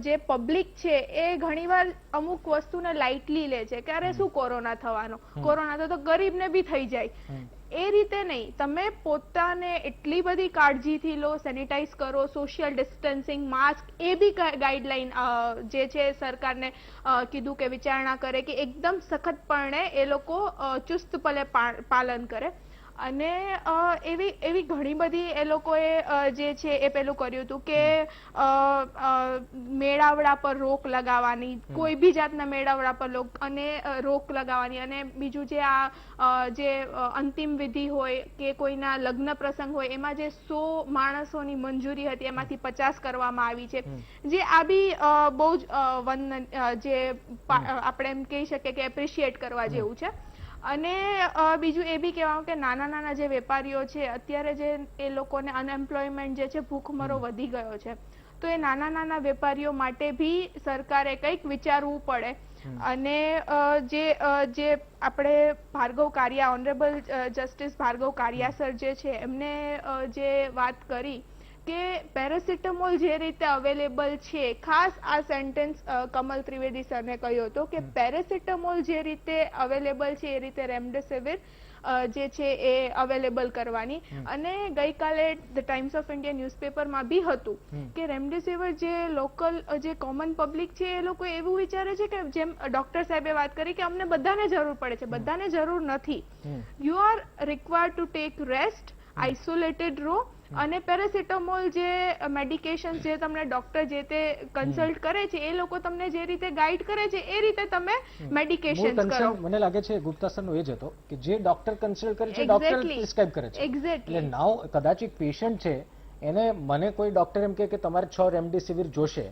જે પબ્લિક છે એ ઘણીવાર અમુક વસ્તુને લાઇટલી લે છે કે અરે શું કોરોના થવાનો, કોરોના તો ગરીબને બી થઈ જાય. એ રીતે નહીં, તમે પોતાને એટલી બધી કાળજીથી લો, સેનિટાઈઝ કરો, સોશિયલ ડિસ્ટન્સિંગ, માસ્ક, એ બી ગાઈડલાઈન જે છે સરકારને કીધું કે વિચારણા કરે કે એકદમ સખતપણે એ લોકો ચુસ્તપણે પાલન કરે. અને એવી ઘણી બધી એ લોકોએ જે છે એ પેલું કર્યું હતું કે મેળાવડા પર રોક લગાવવાની, કોઈ બી જાતના મેળાવડા પર રોક લગાવવાની, અને બીજું જે આ જે અંતિમ વિધિ હોય કે કોઈના લગ્ન પ્રસંગ હોય એમાં જે 100 માણસોની મંજૂરી હતી એમાંથી 50 કરવામાં આવી છે, જે આ બી બહુ જ જે આપણે એમ કહી શકીએ કે એપ્રિશિએટ કરવા જેવું છે. અને બીજું એ બી કહેવાનું કે નાના નાના જે વેપારીઓ છે અત્યારે જે એ લોકોને અનએમ્પ્લોયમેન્ટ જે છે, ભૂખમરો વધી ગયો છે, તો એ નાના નાના વેપારીઓ માટે બી સરકારે કંઈક વિચારવું પડે. અને જે આપણે Bhargav Karia, honourable justice Bhargav Karia sir જે છે એમને જે વાત કરી કે પેરાસિટામોલ જે રીતે અવેલેબલ છે, ખાસ આ સેન્ટેન્સ કમલ ત્રિવેદી સરને કહ્યું હતું કે પેરાસિટામોલ જે રીતે અવેલેબલ છે એ રીતે રેમડેસિવિર જે છે એ અવેલેબલ કરવાની. અને ગઈકાલે ધ ટાઈમ્સ ઓફ ઇન્ડિયા ન્યૂઝપેપરમાં બી હતું કે રેમડેસિવિર જે લોકલ જે કોમન પબ્લિક છે એ લોકો એવું વિચારે છે કે જેમ ડોક્ટર સાહેબે વાત કરી કે અમને બધાને જરૂર પડે છે, બધાને જરૂર નથી. You are required to take rest, isolated રહો, અને પેરાસિટામોલ જે મેડિકેશન જે તમને ડોક્ટર જે તે કન્સલ્ટ કરે છે એ લોકો તમને જે રીતે ગાઈડ કરે છે એ રીતે તમે મેડિકેશન કરો. મને લાગે છે ગુપ્તા સરનો એ જ હતો કે જે ડોક્ટર કન્સલ્ટ કરે છે ડોક્ટર પ્રિસ્ક્રાઇબ કરે છે. એક્ઝેક્ટલી. એટલે નાવ કદાચ એક પેશન્ટ છે એને મને કોઈ ડોક્ટર એમ કે તમારે 6 રેમડેસિવિર જોશે,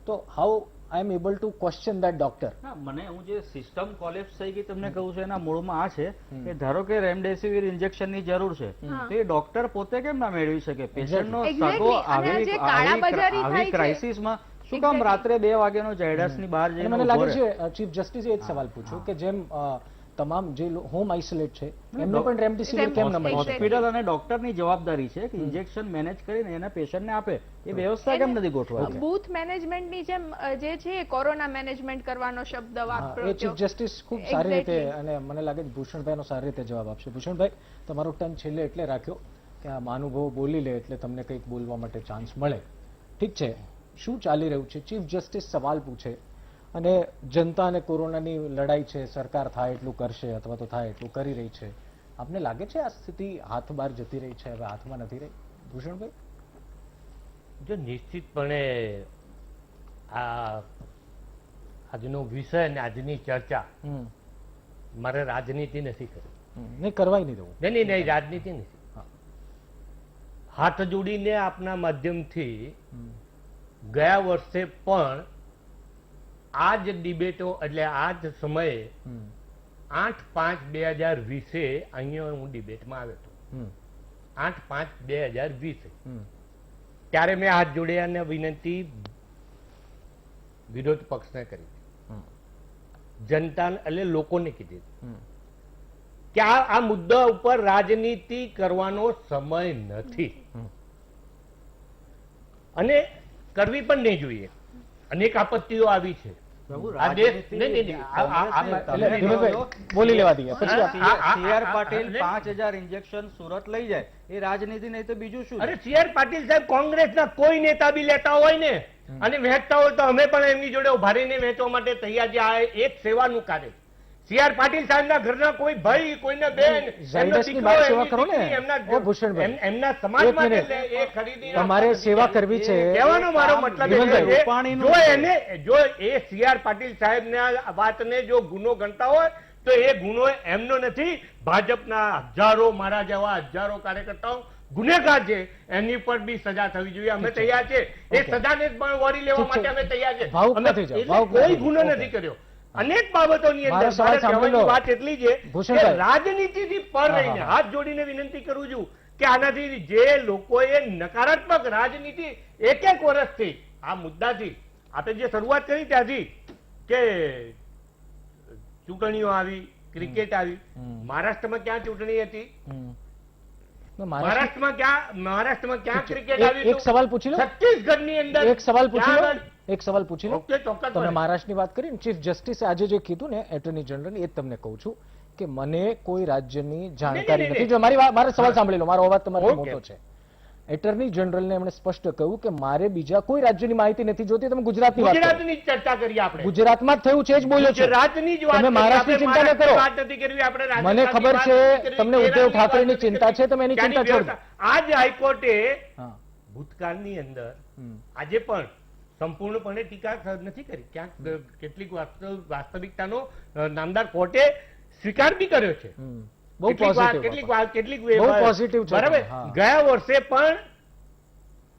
તો how I am able to question that doctor. મને હું જે સિસ્ટમ કોલેપ્સ થઈ ગઈ તમને કહું છું એના મૂળમાં આ છે કે ધારો કે રેમડેસિવિર ઇન્જેક્શનની જરૂર છે, તો એ ડોક્ટર પોતે કેમ ના મેળવી શકે? પેશન્ટનો સગો આવી ક્રાઇસિસમાં શું કામ રાત્રે 2 વાગ્યાનો જાયડસની બહાર જઈને મને લાગે છે ચીફ જસ્ટિસે એ જ સવાલ પૂછ્યો કે જેમ તમામ જે હોમ આઇસોલેટ છે એમને પણ રેમડેસિવિર કેમ ન મળી શકે? હોસ્પિટલ અને ડોક્ટરની જવાબદારી છે કે ઇન્જેક્શન મેનેજ કરીને એના પેશન્ટને આપે, એ વ્યવસ્થા કેમ નથી ગોઠવાતી? બૂથ મેનેજમેન્ટની જેમ જે છે કોરોના મેનેજમેન્ટ કરવાનો શબ્દ વાપર્યો. એ ચીફ જસ્ટિસ ખૂબ સારી રીતે, અને મને લાગે છે ભૂષણભાઈનો સારી રીતે જવાબ આપશે. ભૂષણભાઈ, તમારો ટર્ન છેલ્લે એટલે રાખ્યો કે આ મહાનુભાવો બોલી લે એટલે તમને કંઈક બોલવા માટે ચાન્સ મળે. ઠીક છે, શું ચાલી રહ્યું છે? ચીફ જસ્ટિસ સવાલ પૂછે અને જનતા અને કોરોનાની લડાઈ છે, સરકાર થાય એટલું કરશે અથવા તો થાય એટલું કરી રહી છે. આપને લાગે છે આ સ્થિતિ હાથ બહાર જતી રહી છે, હવે હાથમાં નથી રહી? ભૂષણભાઈ, જો નિશ્ચિતપણે આ આજનો વિષય અને આજની ચર્ચા મારે રાજનીતિ નથી કરવી. નહીં કરવાય નહીં દેવું. નહીં, રાજનીતિ નથી. હાથ જોડીને આપના માધ્યમથી ગયા વર્ષે પણ આ જ ડિબેટો એટલે આ જ સમયે 8/5/2020 અહીંયા હું ડિબેટમાં આવ્યો હતો. 8/5/2020 ત્યારે મેં હાથ જોડ્યા અને વિનંતી વિરોધ પક્ષને કરી, જનતા એટલે લોકોને કીધી કે આ મુદ્દા ઉપર રાજનીતિ કરવાનો સમય નથી અને કરવી પણ નહીં જોઈએ. અનેક આપત્તિઓ આવી છે. બોલી લેવા દઈએ પછી. CR પાટીલ 5000 ઇન્જેક્શન સુરત લઈ જાય એ રાજનીતિ નહીં તો બીજું શું? અરે CR પાટીલ સાહેબ કોંગ્રેસના કોઈ નેતા બી લેતા હોય ને અને વહેંચતા હોય તો અમે પણ એમની જોડે ઉભા રહીને વહેંચવા માટે તૈયાર છે. આ એક સેવાનું કાર્ય. CR પાટીલ સાહેબના ઘરના કોઈ ભાઈ, કોઈને બેન, એમના સમાજ માટે એ ખરીદી તમારે સેવા કરવી છે. કહેવાનો મારો મતલબ જો એ CR પાટીલ સાહેબના વાતને જો ગુનો ગણતા હોય તો એ ગુનો એમનો નથી. ભાજપના હજારો, મારા જેવા હજારો કાર્યકર્તાઓ ગુનેગાર છે, એની પર બી સજા થવી જોઈએ. અમે તૈયાર છે એ સજાને પણ વળી લેવા ઠીક છે. માટે અમે તૈયાર છે. ભાવુક અમે નથી જાઓ, એટલે ભાવુક કોઈ નથી. ગુનો ઓકે. નથી કર્યો. અનેક બાબતોની મારો અંદર સવાલ મારે સાંભળી કહેવાની લો. વાત એટલી છે કે ભૂષણભાઈ. રાજનીતિથી પર હા, રહીને હા. હાથ જોડીને વિનંતી કરું છું કે આનાથી જે લોકોએ નકારાત્મક રાજનીતિ એક વર્ષથી આ મુદ્દાથી આપણે જે શરૂઆત કરી ત્યાંથી કે ચૂંટણીઓ આવી, ક્રિકેટ આવી, મહારાષ્ટ્રમાં ક્યાં ચૂંટણી હતી? મહારાષ્ટ્રમાં ક્યાં ક્રિકેટ આવી? એક સવાલ પૂછી લો. છત્તીસગઢની અંદર એક સવાલ પૂછી લો. ક્યાં? એક સવાલ પૂછી લો. ઓકે, ચોક્કસ. તમે મહારાષ્ટ્રની વાત કરી ને, ચીફ જસ્ટિસે આજે જે કીધું ને એટર્ની જનરલ, એ જ તમને કહું છું કે મને કોઈ રાજ્યની જાણકારી નહીં, નથી. જો મારો સવાલ સાંભળી લો, મારો અવાજ તમારો ઓકે. મોટો છે. એટર્ની જનરલને એમણે સ્પષ્ટ કહ્યું કે મારે બીજા કોઈ રાજ્યની માહિતી નથી જોતી, તમે ગુજરાતની વાત કરો. ગુજરાતની જ ચર્ચા કરીએ આપણે. ગુજરાતમાં જ થયું છે જ બોલ્યો છે. ગુજરાતની જ વાત તમે કરીએ. મહારાષ્ટ્રની આપણે ચિંતા ન કરો. વાત નથી કરવી, આપણે મને રાજસ્થાનની ખબર વાત છે નથી કરવી, તમને ઉદ્ધવ કેરળની ઠાકરેની વાત નથી ચિંતા છે, કરવી. તમે એની ચિંતા ત્યાંની છોડો. આજ હાઈકોર્ટે હા. ભૂતકાળની અંદર હમ. આજે પણ સંપૂર્ણપણે ટીકા નથી કરી. ક્યાંક કેટલીક વાસ્તવિકતાનો નામદાર કોર્ટે સ્વીકાર બી કર્યો છે. હમ. બહુ પોઝિટિવ. બહુ positive છે બરાબર. તમે, હા. ગયા વર્ષે પણ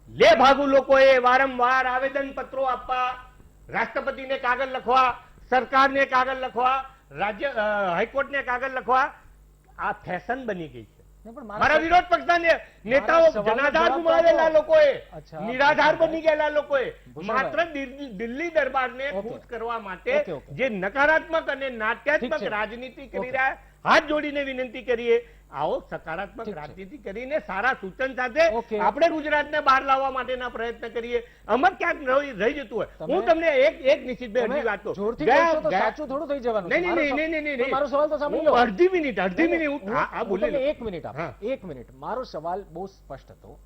લે ભાગુ લોકોએ વારંવાર આવેદન પત્રો આપવા, રાષ્ટ્રપતિને કાગળ લખવા, સરકારને કાગળ લખવા, રાજ્ય હાઈકોર્ટને કાગળ લખવા, આ ફેશન બની ગઈ છે. મારા વિરોધ પક્ષના નેતાઓ સવાલનો જનાધાર જવાબ ગુમાવેલા આપો. લોકોએ, અચ્છા. નિરાધાર બની ગયેલા લોકોએ ભૂષણભાઈ. માત્ર દિલ્હી દરબારને ઓકે. ખુશ કરવા માટે ઓકે, ઓકે. જે નકારાત્મક અને ઠીક નાટ્યાત્મક છે. રાજનીતિ કરી ઓકે. રહ્યા, હાથ જોડીને વિનંતી કરીએ, આવો સકારાત્મક ઠીક છે. રાજનીતિ કરીને સારા સૂચન સાથે ઓકે. આપણે ગુજરાતને બહાર લાવવા માટેના પ્રયત્ન કરીએ. આમાં ક્યાંક રહી જતું હોય. તમે- હું તમને એક નિશ્ચિતભાઈ તમે હજી વાત કહું. જોરથી ગયા- બોલશો તો ગયા- સાચું થોડું થઈ જવાનું છે. નહીં, મારો નહીં, સવાલ- નહીં, નહીં, નહીં. મારો સવાલ તો સાંભળી હું લો. અડધી મિનિટ હું હું બોલી તમને લઉં. એક મિનિટ આપો. હા. એક મિનિટ. મારો સવાલ બહુ સ્પષ્ટ હતો.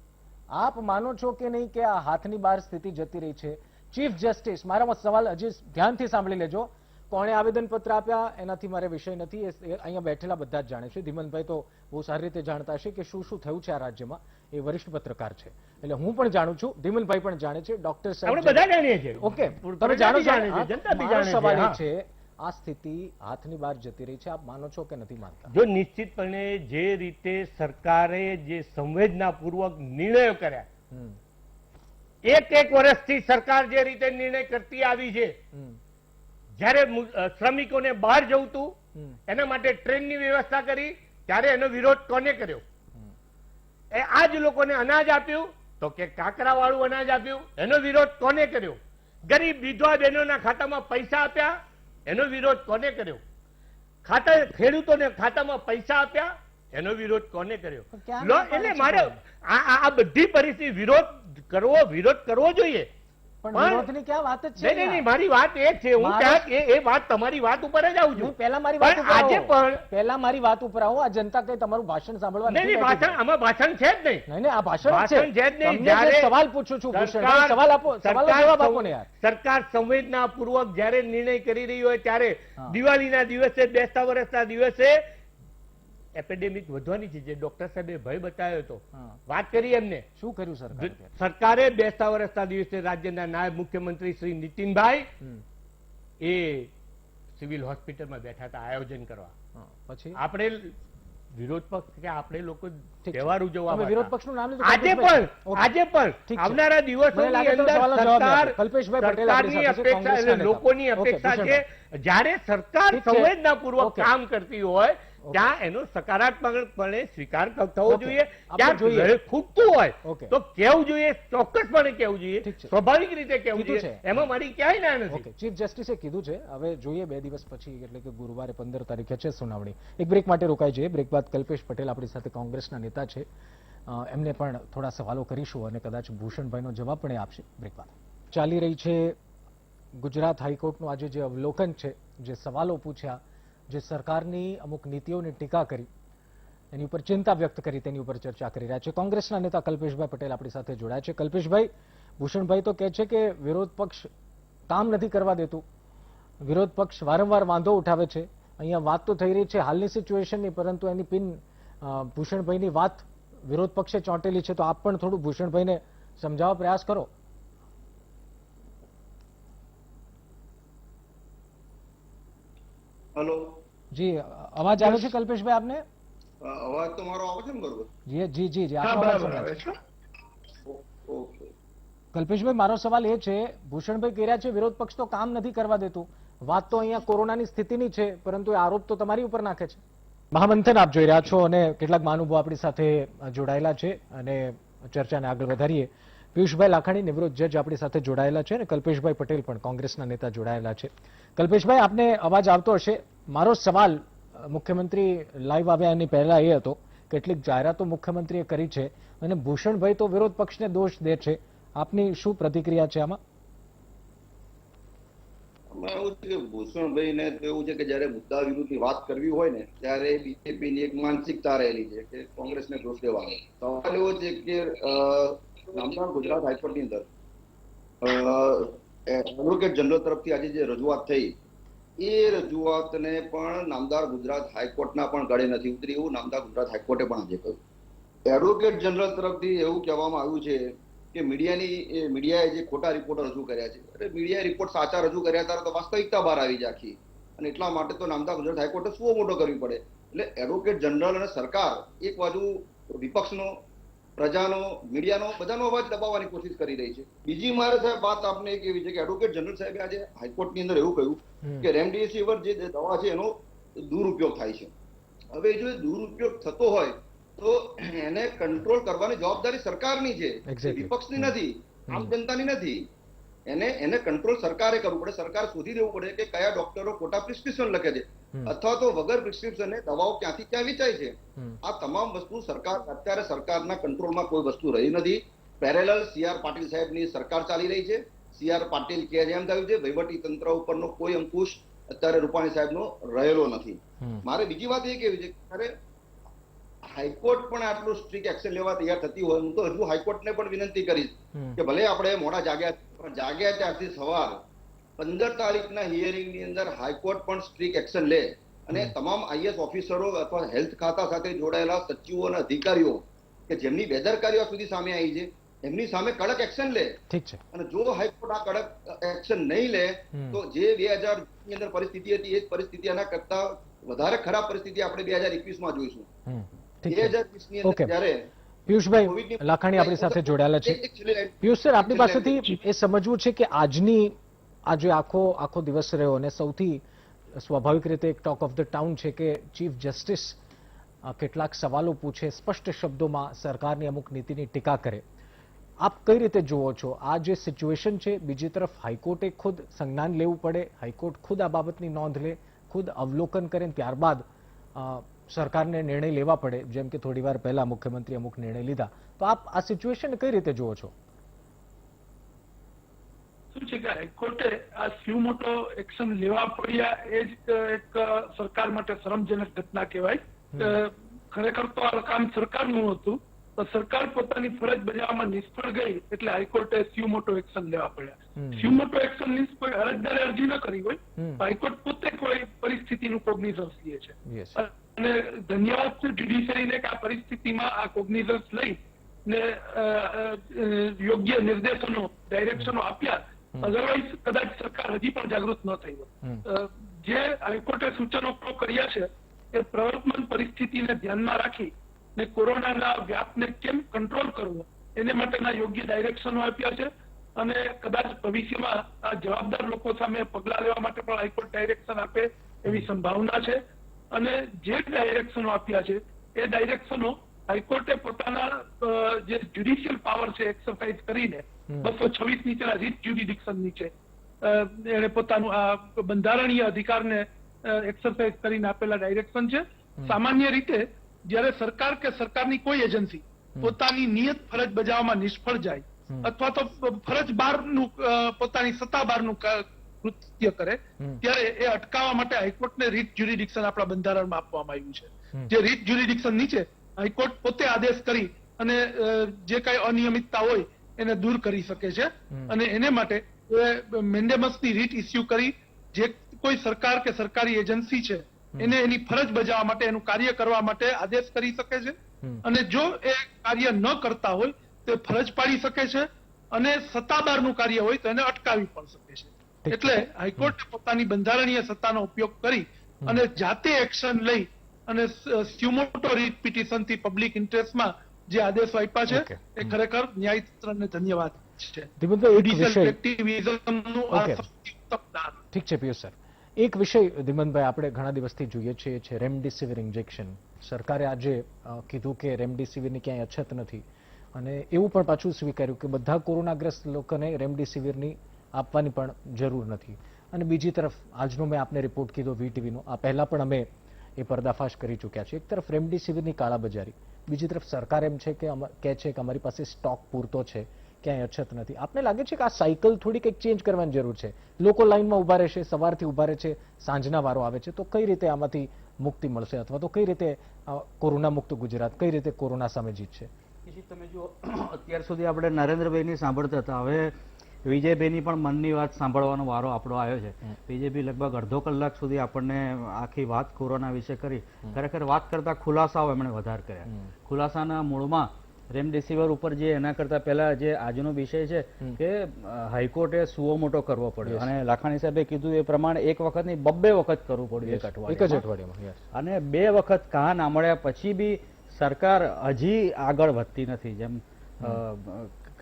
આપ માનો છો કે નહીં કે આ હાથની બહાર સ્થિતિ જતી રહી છે? ચીફ જસ્ટિસ, મારો સવાલ હજી ધ્યાનથી સાંભળી લેજો. કોણે આવેદનપત્ર આપ્યા એનાથી મારે વિષય નથી. એ અહીંયા બેઠેલા બધા જ જાણે છે. ધીમનભાઈ તો બહુ સારી રીતે જાણતા હશે કે શું શું થયું છે આ રાજ્યમાં. એ વરિષ્ઠ પત્રકાર છે, એટલે હું પણ જાણું છું, ધીમનભાઈ પણ જાણે છે, ડોક્ટર આપણે બધા જાણીએ છીએ. ઓકે, પ્રજા તમે જાણો બી છો. જાણે છે, જનતા બી મારો જાણે છે. સવાલ એ હા. છે, આ સ્થિતિ હાથની બહાર જતી રહી છે, આપ માનો છો કે નથી માનતા? જો નિશ્ચિતપણે જે રીતે સરકારે જે સંવેદનાપૂર્વક નિર્ણયો કર્યા, હમ, એક વર્ષથી સરકાર જે રીતે નિર્ણય કરતી આવી છે, હમ, જ્યારે શ્રમિકોને બહાર જવું હતું હમ, એના માટે ટ્રેનની વ્યવસ્થા કરી, ત્યારે એનો વિરોધ કોને કર્યો? એ આ જ લોકોને અનાજ આપ્યું તો કે કાકરા વાળું અનાજ આપ્યું, એનો વિરોધ કોને કર્યો? ગરીબ વિધવા બહેનોના ખાતામાં પૈસા આપ્યા, એનો વિરોધ કોને કર્યો? ખેડૂતોને ખાતામાં પૈસા આપ્યા, એનો વિરોધ કોને કર્યો? પણ ક્યાં લો, ના એટલે પાડે છે મારે આ બધી પરિસ્થિતિ વિરોધ કરવો જોઈએ. પણ પણ- વિરોધની ક્યાં વાત જ છે? નહીં, મારી વાત એ છે, હું મારો- ક્યાંક એ વાત તમારી વાત ઉપર જ આવું છું. નહીં, પહેલા મારી વાત પણ ઉપર આજે આવો. પણ પહેલા મારી વાત ઉપર આવો. આ જનતા કઈ તમારું ભાષણ સાંભળવા નહીં, નથી નહીં, બેઠી. આમાં ભાષણ છે જ નહીં. નહીં, નહીં, આ ભાષણ જ ભાષણ છે જ નહીં. તમને જે જ્યારે સવાલ પૂછું છું ભૂષણભાઈ, સરકાર- સવાલ આપો, સવાલનો સરકાર જવાબ આપો ને યાર. સરકાર સંવેદનાપૂર્વક જ્યારે નિર્ણય કરી રહી હોય ત્યારે હા. દિવાળીના દિવસે, બેસતા વર્ષના દિવસે એપિડેમિક વધવાની છે, જે ડોક્ટર સાહેબે ભય બતાવ્યો હતો, હા. વાત કરી એમને. શું કર્યું સરકારે? સરકારે બેસતા વર્ષના દિવસે રાજ્યના નાયબ મુખ્યમંત્રી શ્રી નીતિનભાઈ હમ, એ સિવિલ હોસ્પિટલમાં બેઠા હતા આયોજન કરવા. હા, પછી આપણે વિરોધ પક્ષ કે આપણે લોકો ઠીક છે. તહેવાર ઉજવવા તમે માટે. વિરોધ પક્ષનું નામ લીધું, આજે કલ્પેશભાઈ. પણ ઓકે. આજે પણ ઠીક છે. આવનારા મને દિવસોની લાગે તમે અંદર સવાલનો જવાબ સરકાર આપો. કલ્પેશભાઈ પટેલ આપણી સરકારની સાથે છે, અપેક્ષા કોંગ્રેસના એટલે નેતા. લોકોની ઓકે, અપેક્ષા છે જ્યારે સરકાર ઠીક છે. સંવેદનાપૂર્વક ઓકે. કામ કરતી હોય ત્યાં એનો સકારાત્મકપણે સ્વીકાર થવો ઓકે. જોઈએ. આપણે ક્યાંક જોઈએ. ખૂટતું હોય ઓકે. તો કેવું જોઈએ, ચોક્કસપણે કેવું જોઈએ, ઠીક છે. સ્વાભાવિક રીતે કેવું કીધું જોઈએ. છે. એમાં મારી ક્યાંય ના નથી. ઓકે, ચીફ જસ્ટિસે કીધું છે. હવે જોઈએ 2 દિવસ પછી, એટલે કે ગુરુવારે 15 તારીખે છે સુનાવણી. એક બ્રેક માટે રોકાઈ જઈએ. બ્રેક બાદ કલ્પેશ પટેલ આપણી સાથે કોંગ્રેસના નેતા છે, એમને પણ થોડા સવાલો કરીશું અને કદાચ ભૂષણભાઈનો જવાબ પણ એ આપશે. બ્રેક બાદ ચાલી રહી છે ગુજરાત હાઈકોર્ટનું આજે જે અવલોકન છે, જે સવાલો પૂછ્યા, જે સરકારની અમુક નીતિઓની ટીકા કરી, એની ઉપર ચિંતા વ્યક્ત કરી, તેની ઉપર ચર્ચા કરી રહ્યા છે કોંગ્રેસના નેતા કલ્પેશભાઈ પટેલ આપણી સાથે જોડાયા છે. કલ્પેશભાઈ, ભૂષણભાઈ તો કહે છે કે વિરોધ પક્ષ કામ નથી કરવા દેતું, વિરોધ પક્ષ વારંવાર વાંધો ઉઠાવે છે. અહીંયા વાત તો થઈ રહી છે હાલની સિચ્યુએશનની, પરંતુ એની પિન ભૂષણભાઈની વાત વિરોધ પક્ષે ચોંટેલી છે. તો આપ પણ થોડું ભૂષણભાઈને સમજાવવા પ્રયાસ કરો. હલો. જી અવાજ આવે છે કલ્પેશભાઈ આપને? અવાજ તો મારો આવે છે ને બરોબર? જી જી જી જી હા, આપનો અવાજ બરાબર સંભળાય આવે છે. છે. ઓકે. કલ્પેશભાઈ મારો સવાલ એ છે, ભૂષણભાઈ કહી રહ્યા છે વિરોધ પક્ષ તો કામ નથી કરવા દેતું, વાત તો અહીંયા કોરોનાની સ્થિતિની છે, પરંતુ એ આરોપ તો તમારી ઉપર નાખે છે. મહામંથન આપ જોઈ રહ્યા છો અને કેટલાક મહાનુભાવો આપણી સાથે જોડાયેલા છે અને ચર્ચાને આગળ વધારીએ. પિયુષભાઈ લાખાણી નિવૃત્ત જજ આપણી સાથે જોડાયેલા છે અને કલ્પેશભાઈ પટેલ પણ કોંગ્રેસના નેતા જોડાયેલા છે. કલ્પેશભાઈ આપને અવાજ આવતો હશે. મારો સવાલ મુખ્યમંત્રી લાઈવ આવ્યા એની પહેલા એ હતો, કેટલીક જાહેરાતો મુખ્યમંત્રીએ કરી છે અને ભૂષણભાઈ તો વિરોધ પક્ષને દોષ દે છે. આપની શું પ્રતિક્રિયા છે આમાં? આમાં એવું છે કે ભૂષણભાઈને તો એવું છે કે જયારે મુદ્દા વિરુદ્ધની વાત કરવી હોય ને ત્યારે બીજેપીની એક માનસિકતા રહેલી છે કે કોંગ્રેસને દોષ દેવાનો. સવાલ એવો છે કે નામદાર ગુજરાત હાઈકોર્ટની અંદર એડવોકેટ જનરલ તરફથી આજે જે રજૂઆત થઈ એ રજૂઆતને પણ નામદાર ગુજરાત હાઈકોર્ટના પણ ગળે નથી ઉતરી એવું નામદાર ગુજરાત હાઈકોર્ટે પણ આજે કહ્યું. એડવોકેટ જનરલ તરફથી એવું કહેવામાં આવ્યું છે કે મીડિયાએ જે ખોટા રિપોર્ટ રજૂ કર્યા છે, અરે મીડિયાએ રિપોર્ટ સાચા રજૂ કર્યા ત્યારે તો વાસ્તવિકતા બહાર આવી જાય આખી, અને એટલા માટે તો નામદાર ગુજરાત હાઈકોર્ટે સુઓ મોટો કરવી પડે. એટલે એડવોકેટ જનરલ અને સરકાર એક બાજુ વિપક્ષનો, પ્રજાનો, મીડિયાનો બધાનો અવાજ દબાવવાની કોશિશ કરી રહી છે. બીજી મારે સાહેબ વાત આપને એક એવી છે કે એડવોકેટ જનરલ સાહેબે આજે હાઈકોર્ટની અંદર એવું કહ્યું કે રેમડેસિવિર જે દવા છે એનો દુરુપયોગ થાય છે. હવે જો દુરુપયોગ થતો હોય તો એને કંટ્રોલ કરવાની જવાબદારી સરકારની છે, વિપક્ષની નથી, આમ જનતાની નથી. એને કંટ્રોલ સરકારે કરવું પડે. સરકાર શોધી દેવું પડે કે કયા ડોક્ટરો ખોટા પ્રિસ્ક્રિપ્શન લખે છે અથવા તો વગર પ્રિસ્ક્રિપ્શને દવાઓ ક્યાંથી ક્યાં વેચાય છે. આ તમામ વસ્તુ અત્યારે સરકારના કંટ્રોલમાં કોઈ વસ્તુ રહી નથી. પેરેલલ CR પાટીલ સાહેબની સરકાર ચાલી રહી છે. CR પાટીલ કે એમ થયું છે વહીવટી તંત્ર ઉપરનો કોઈ અંકુશ અત્યારે રૂપાણી સાહેબનો રહેલો નથી. મારે બીજી વાત એ કહેવી છે કે હાઈકોર્ટ પણ આટલું સ્ટ્રિક્ટ એક્શન લેવા તૈયાર થતી હોય, હું તો હજુ હાઈકોર્ટને પણ વિનંતી કરીશ કે ભલે આપણે મોડા જાગ્યા ત્યારથી સવાર 15 તારીખના હિયરિંગની અંદર હાઈકોર્ટ પણ સ્ટ્રિક્ટ એક્શન લે અને તમામ IAS ઓફિસરો અથવા હેલ્થ ખાતા સાથે જોડાયેલા સચિવો અને અધિકારીઓ કે જેમની બેદરકારીઓ સુધી સામે આવી છે એમની સામે કડક એક્શન લે. ઠીક છે. અને જો હાઈકોર્ટ આ કડક એક્શન નહીં લે તો જે 2000 ની અંદર પરિસ્થિતિ હતી એ જ પરિસ્થિતિ આના કરતા વધારે ખરાબ પરિસ્થિતિ આપણે 2021માં જોઈશું. ઓકે, પિયુષભાઈ લાખાણી આપણી સાથે જોડાયેલા છે. પિયુષ સર, આપની પાસેથી એ સમજવું છે કે આજે આખો દિવસ રહ્યો અને સૌથી સ્વાભાવિક રીતે એક ટોક ઓફ ધ ટાઉન છે કે ચીફ જસ્ટિસ કેટલાક સવાલો પૂછે, સ્પષ્ટ શબ્દોમાં સરકારની અમુક નીતિની ટીકા કરે. આપ કઈ રીતે જુઓ છો આ જે સિચ્યુએશન છે? બીજી તરફ હાઈકોર્ટે ખુદ સંજ્ઞાન લેવું પડે, હાઈકોર્ટ ખુદ આ બાબતની નોંધ લે, ખુદ અવલોકન કરે, ત્યારબાદ સરકારને નિર્ણય લેવા પડે, જેમ કે થોડી વાર પહેલા મુખ્યમંત્રી અમુક નિર્ણય લીધા. તો આપ આ સિચ્યુએશન કઈ રીતે જુઓ છો? શું છે કે હાઈકોર્ટે આ સ્યુ મોટો એક્શન લેવા પડ્યા એ જ એક સરકાર માટે શરમજનક ઘટના કહેવાય. ખરેખર તો આ કામ સરકારનું હતું, તો સરકાર પોતાની ફરજ બજાવવામાં નિષ્ફળ ગઈ એટલે હાઈકોર્ટે સ્યુ મોટો એક્શન લેવા પડ્યા. સ્યુ મોટો એક્શન કોઈ અરજદારે અરજી ન કરી હોય, હાઈકોર્ટ પોતે કોઈ પરિસ્થિતિનું કોગ્નિઝન્સ લે છે. અને ધન્યવાદ છે જ્યુડિશરીને કે આ પરિસ્થિતિમાં આ કોગ્નિઝન્સ લઈ ને યોગ્ય નિર્દેશનો, ડાયરેક્શનો આપ્યા. અધરવાઇઝ કદાચ સરકાર હજી પણ જાગૃત ન થઈ હોય. જે હાઈકોર્ટે સૂચનો કર્યા છે એ પ્રવર્તમાન પરિસ્થિતિને ધ્યાનમાં રાખી ને કોરોનાના વ્યાપને કેમ કંટ્રોલ કરવો એને માટેના યોગ્ય ડાયરેક્શનો આપ્યા છે. અને કદાચ ભવિષ્યમાં આ જવાબદાર લોકો સામે પગલાં લેવા માટે પણ હાઈકોર્ટ ડાયરેક્શન આપે એવી સંભાવના છે. અને જે ડાયરેક્શનો આપ્યા છે એ ડાયરેક્શનો હાઈકોર્ટે પોતાના જે જ્યુડિશિયલ પાવર છે એક્સરસાઇઝ કરીને 226 નીચેના રીટ જ્યુરિડિક્શન નીચે એને પોતાનું આ બંધારણીય અધિકારને એક્સરસાઇઝ કરીને આપેલા ડાયરેક્શન છે. સામાન્ય રીતે જ્યારે સરકાર કે સરકારની કોઈ એજન્સી પોતાની નિયત ફરજ બજાવવામાં નિષ્ફળ જાય અથવા તો ફરજ બહારનું પોતાની સત્તા બહારનું કૃત્ય કરે ત્યારે એ અટકાવવા માટે હાઈકોર્ટને રીટ જ્યુરિડિક્શન આપણા બંધારણમાં આપવામાં આવ્યું છે. જે રીટ જ્યુરિડિક્શન નીચે હાઈકોર્ટ પોતે આદેશ કરી અને જે કઈ અનિયમિતતા હોય એને દૂર કરી શકે છે. અને એને માટે મેન્ડેમસની રીટ ઇસ્યુ કરી જે કોઈ સરકાર કે સરકારી એજન્સી છે એને એની ફરજ બજાવવા માટે, એનું કાર્ય કરવા માટે આદેશ કરી શકે છે. અને જો એ કાર્ય ન કરતા હોય તો ફરજ પાડી શકે છે અને સત્તાબહારનું કાર્ય હોય તો એને અટકાવી પણ શકે છે. એટલે હાઈકોર્ટે પોતાની બંધારણીય સત્તાનો ઉપયોગ કરી અને જાતે એક્શન લઈ અને સ્યુમોટો રીટ પિટિશન થી પબ્લિક ઇન્ટરેસ્ટમાં જે આદેશો આપ્યા છે Okay. એ ખરેખર ન્યાયતંત્રને ધન્યવાદ છે. ધીમંતભાઈ, એક Judicial વિષય activismનું આ Okay. સૌથી ઉત્તમ ઉદાહરણ. ઠીક છે પિયુષ સર, એક વિષય ધીમંતભાઈ આપણે ઘણા દિવસથી જોઈએ છીએ છે રેમડેસિવિર ઇન્જેક્શન. સરકારે આજે કીધું કે રેમડેસિવિરની ક્યાંય અછત નથી અને એવું પણ પાછું સ્વીકાર્યું કે બધા કોરોનાગ્રસ્ત લોકોને રેમડેસિવિરની આપવાની પણ જરૂર નથી. અને બીજી તરફ આજનો મેં આપને રિપોર્ટ કીધો વીટીવીનો, આ પહેલા પણ અમે એ પર્દાફાશ કરી ચૂક્યા છે. એક તરફ રેમડેસિવિરની કાળાબજારી, બીજી તરફ સરકાર એમ છે કે કહે છે કે અમારી પાસે સ્ટોક પૂરતો છે, ક્યાંય અછત નથી. આપને લાગે છે કે આ સાયકલ થોડી કંઈક ચેન્જ કરવાની જરૂર છે? લોકો લાઈનમાં ઉભા રહેશે, સવારથી ઉભા રહે છે, સાંજના વારો આવે છે, તો કઈ રીતે આમાંથી મુક્તિ મળશે અથવા તો કઈ રીતે કોરોના મુક્ત ગુજરાત કઈ રીતે કોરોના સામે જીતશે? તમે જો અત્યાર સુધી આપણે નરેન્દ્રભાઈની સાંભળતા હતા, હવે વિજયભાઈની પણ મનની વાત સાંભળવાનો વારો આપણો આવ્યો છે. વિજયભાઈ લગભગ અડધો કલાક સુધી આપણને આખી વાત કોરોના વિશે કરી. ખરેખર વાત કરતા ખુલાસાઓ એમણે વધારે કર્યા. ખુલાસાના મૂળમાં રેમડેસિવિર ઉપર જે એના કરતા પહેલા જે આજનો વિષય છે કે હાઈકોર્ટે સુઓ મોટો કરવો પડ્યો અને લાખાણી સાહેબે કીધું એ પ્રમાણે એક વખત નહીં 2 વખત કરવું પડ્યું એક અઠવાડિયામાં. yes. અને 2 વખત કાન આંબળ્યા પછી બી સરકાર હજી આગળ વધતી નથી. જેમ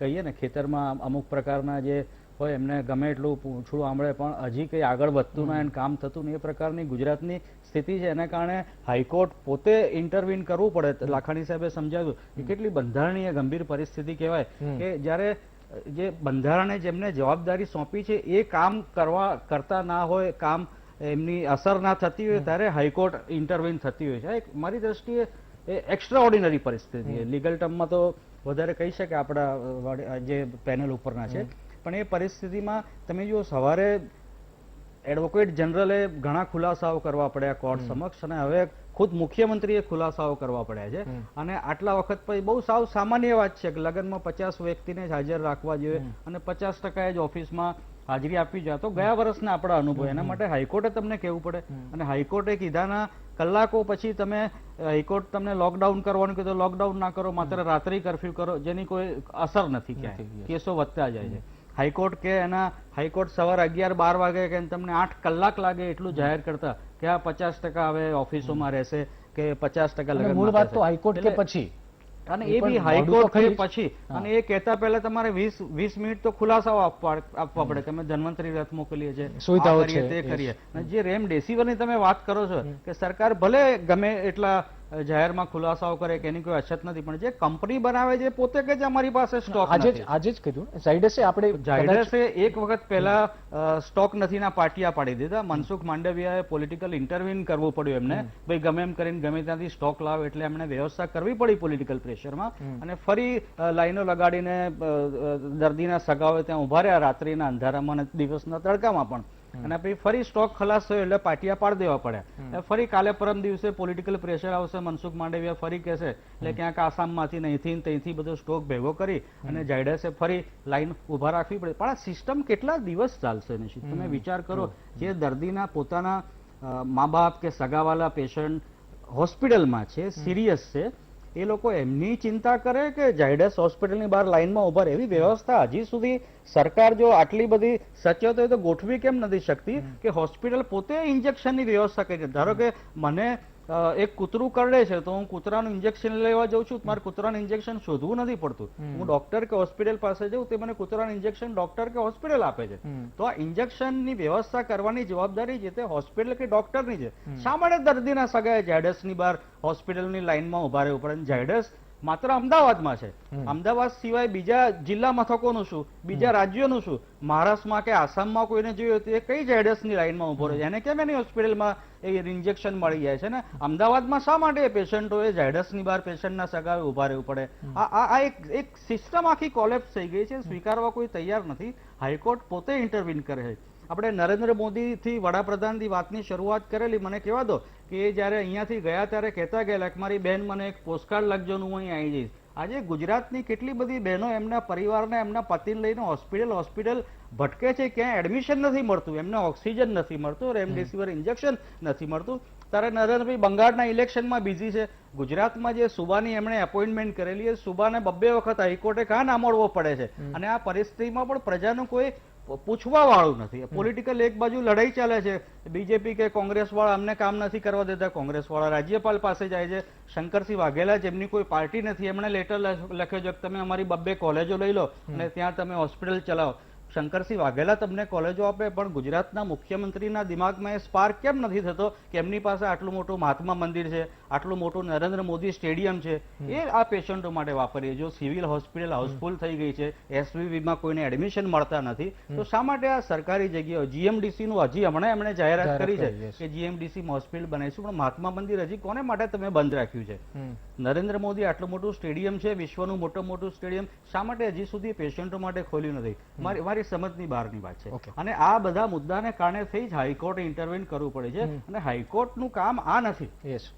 કહીએ ને, ખેતરમાં અમુક પ્રકારના જે હોય એમને ગમે એટલું પૂંછડું આંબળે પણ હજી કંઈ આગળ વધતું ના એને કામ થતું નહીં, એ પ્રકારની ગુજરાતની સ્થિતિ છે. એના કારણે હાઈકોર્ટ પોતે ઇન્ટરવીન કરવું પડે. લાખાણી સાહેબે સમજાવ્યું કે કેટલી બંધારણીય ગંભીર પરિસ્થિતિ કહેવાય કે જ્યારે જે બંધારણે જેમને જવાબદારી સોંપી છે એ કામ કરતા ના હોય, કામ એમની અસર ના થતી હોય, ત્યારે હાઈકોર્ટ ઇન્ટરવીન થતી હોય છે. મારી દ્રષ્ટિએ એક્સ્ટ્રા ઓર્ડિનરી પરિસ્થિતિ. લીગલ ટર્મમાં તો વધારે કહી શકે આપણા જે પેનલ ઉપરના છે, પણ એ પરિસ્થિતિમાં તમે જુઓ સવારે એડવોકેટ જનરલે ઘણા ખુલાસાઓ કરવા પડ્યા કોર્ટ સમક્ષ અને હવે ખુદ મુખ્યમંત્રીએ ખુલાસાઓ કરવા પડ્યા છે. અને આટલા વખત પછી બહુ સાવ સામાન્ય વાત છે કે લગ્નમાં 50 વ્યક્તિને જ હાજર રાખવા જોઈએ અને 50% જ ઓફિસમાં હાજરી આપવી જોઈએ. તો ગયા વર્ષના આપણા અનુભવ, એના માટે હાઈકોર્ટે તમને કહેવું પડે અને હાઈકોર્ટે કીધાના કલાકો પછી તમે હાઈકોર્ટ તમને લોકડાઉન કરવાનું કીધું, લોકડાઉન ના કરો, માત્ર રાત્રિ કર્ફ્યુ કરો, જેની કોઈ અસર નથી, ક્યાંય કેસો વધતા જાય છે. હાઈકોર્ટ કે હાઈકોર્ટ સવારે 11-12 વાગે કે તમને 8 કલાક લાગે એટલું જાહેર કરતા કે આ 50% હવે ઓફિસોમાં રહેશે કે 50% લગ્ન. મૂળ વાત તો હાઈકોર્ટ કે પછી, અને એ બી હાઈકોર્ટ કે પછી, અને એ કહેતા પહેલા તમારે 20 મિનિટ તો ખુલાસાઓ આપવા પડે કે અમે ધન્વંતરી રથ મોકલીએ છીએ, સુવિધાઓ છે, તે કરીએ. જે રેમડેસિવિરની તમે વાત કરો છો કે સરકાર ભલે ગમે એટલા જાહેરમાં ખુલાસાઓ કરે કે એની કોઈ અછત નથી, પણ જે કંપની બનાવે છે પોતે કે જ અમારી પાસે સ્ટોક આજે જ કીધું ઝાયડસે આપણે ઝાયડસે એક વખત પહેલા સ્ટોક નથીના પાટિયા પાડી દીધા. મનસુખ માંડવિયાએ પોલિટિકલ ઇન્ટરવીન કરવું પડ્યું એમને, ભાઈ ગમે એમ કરીને ગમે ત્યાંથી સ્ટોક લાવે, એટલે એમણે વ્યવસ્થા કરવી પડી પોલિટિકલ પ્રેશરમાં અને ફરી લાઈનો લગાડીને દર્દીના સગાઓ ત્યાં ઉભા રહ્યા રાત્રિના અંધારામાં અને દિવસના તડકામાં પણ. અને પછી ફરી સ્ટોક ખલાસ થયો એટલે પાટિયા પાડી દેવા પડ્યા. ફરી કાલે પરમ દિવસે પોલિટિકલ પ્રેશર આવશે, મનસુખ માંડવિયા ફરી કહેશે, એટલે ક્યાંક આસામમાંથી અહીંથી ત્યાંથી બધો સ્ટોક ભેગો કરી અને ઝાયડસે ફરી લાઈન ઉભા રાખવી પડે. પણ આ સિસ્ટમ કેટલા દિવસ ચાલશે નિશ્ચિત? તમે વિચાર કરો, જે દર્દીના પોતાના મા બાપ કે સગાવાલા પેશન્ટ હોસ્પિટલમાં છે, સિરિયસ છે, એ લોકો એમની ચિંતા કરે કે ઝાયડસ હોસ્પિટલની બહાર લાઈનમાં ઉભા રહે? એવી વ્યવસ્થા હજી સુધી સરકાર જો આટલી બધી સચેત હોય તો ગોઠવી કેમ નથી શકતી કે હોસ્પિટલ પોતે ઇન્જેક્શનની વ્યવસ્થા કરી? ધારો કે મને એક કૂતરું કરડે છે તો હું કૂતરાનું ઇન્જેક્શન લેવા જાઉં છું, મારે કૂતરાનું ઇન્જેક્શન શોધવું નથી પડતું. હું ડોક્ટર કે હોસ્પિટલ પાસે જાઉં, તે મને કૂતરાનું ઇન્જેક્શન ડોક્ટર કે હોસ્પિટલ આપે છે. તો આ ઇન્જેક્શનની વ્યવસ્થા કરવાની જવાબદારી જે તે હોસ્પિટલ કે ડોક્ટરની છે. શા માટે દર્દીના સગાએ ઝાયડસની બહાર હોસ્પિટલની લાઈનમાં ઉભા રહેવું પડે? ઝાયડસ માત્ર અમદાવાદમાં છે. અમદાવાદ સિવાય બીજા જિલ્લા મથકોનું શું, બીજા રાજ્યોનું શું? મહારાષ્ટ્રમાં કે આસામમાં કોઈને જોયું તો એ કઈ ઝાયડસની લાઈનમાં ઉભો રહે? એને કેમ એની હોસ્પિટલમાં એ ઇન્જેક્શન મળી જાય છે ને અમદાવાદમાં શા માટે પેશન્ટોએ ઝાયડસની બહાર પેશન્ટના સગાએ ઉભા રહેવું પડે? આ એક સિસ્ટમ આખી કોલેપ્સ થઈ ગઈ છે, સ્વીકારવા કોઈ તૈયાર નથી. હાઈકોર્ટ પોતે ઇન્ટરવીન કરે છે. આપણે નરેન્દ્ર મોદીથી વડાપ્રધાનની વાતની શરૂઆત કરેલી. મને કહેવા દો કે એ જયારે અહીંયાથી ગયા ત્યારે કહેતા ગયેલા કે મારી બહેન મને એક પોસ્ટકાર્ડ લખજો, હું અહીં આવી જઈશ. આજે ગુજરાતની કેટલી બધી બહેનો એમના પરિવારને, એમના પતિને લઈને હોસ્પિટલ ભટકે છે, ક્યાંય એડમિશન નથી મળતું, એમને ઓક્સિજન નથી મળતું, રેમડેસિવિર ઇન્જેક્શન નથી મળતું. ત્યારે નરેન્દ્રભાઈ બંગાળના ઇલેક્શનમાં બિઝી છે. ગુજરાતમાં જે સુબાની એમણે એપોઇન્ટમેન્ટ કરેલી એ સુબાને 2 વખત હાઈકોર્ટે કાન આંબળવો પડે છે. અને આ પરિસ્થિતિમાં પણ પ્રજાનું કોઈ પૂછવા વાળું નથી. પોલિટિકલ એક બાજુ લડાઈ ચાલે છે, બીજેપી કે કોંગ્રેસ વાળા અમને કામ નથી કરવા દેતા, કોંગ્રેસ વાળા રાજ્યપાલ પાસે જાય છે. શંકરસિંહ વાઘેલા જેમની કોઈ પાર્ટી નથી, એમણે લેટર લખ્યો છે કે તમે અમારી 2 કોલેજો લઈ લો અને ત્યાં તમે હોસ્પિટલ ચલાવો. શંકરસિંહ વાઘેલા તમને કોલેજો આપે, પણ ગુજરાતના મુખ્યમંત્રીના દિમાગમાં એ સ્પાર્ક કેમ નથી થતો કે એમની પાસે આટલું મોટું મહાત્મા મંદિર છે, આટલું મોટું નરેન્દ્ર મોદી સ્ટેડિયમ છે, એ આ પેશન્ટો માટે વાપરીએ. જો સિવિલ હોસ્પિટલ હાઉસફુલ થઈ ગઈ છે, એસવીવીમાં કોઈને એડમિશન મળતા નથી, તો શા માટે આ સરકારી જગ્યાઓ જીએમડીસી નું હજી હમણાં એમણે જાહેરાત કરી છે કે જીએમડીસી હોસ્પિટલ બનાવીશું, પણ મહાત્મા મંદિર હજી કોને માટે તમે બંધ રાખ્યું છે? નરેન્દ્ર મોદી આટલું મોટું સ્ટેડિયમ છે, વિશ્વનું મોટું સ્ટેડિયમ, શા માટે હજી સુધી પેશન્ટો માટે ખોલ્યું નથી? મારી સમજની બહારની વાત છે. અને આ બધા મુદ્દાને કારણે થઈ જ હાઈકોર્ટે ઇન્ટરવેન કરવું પડે છે. અને હાઈકોર્ટનું કામ આ નથી.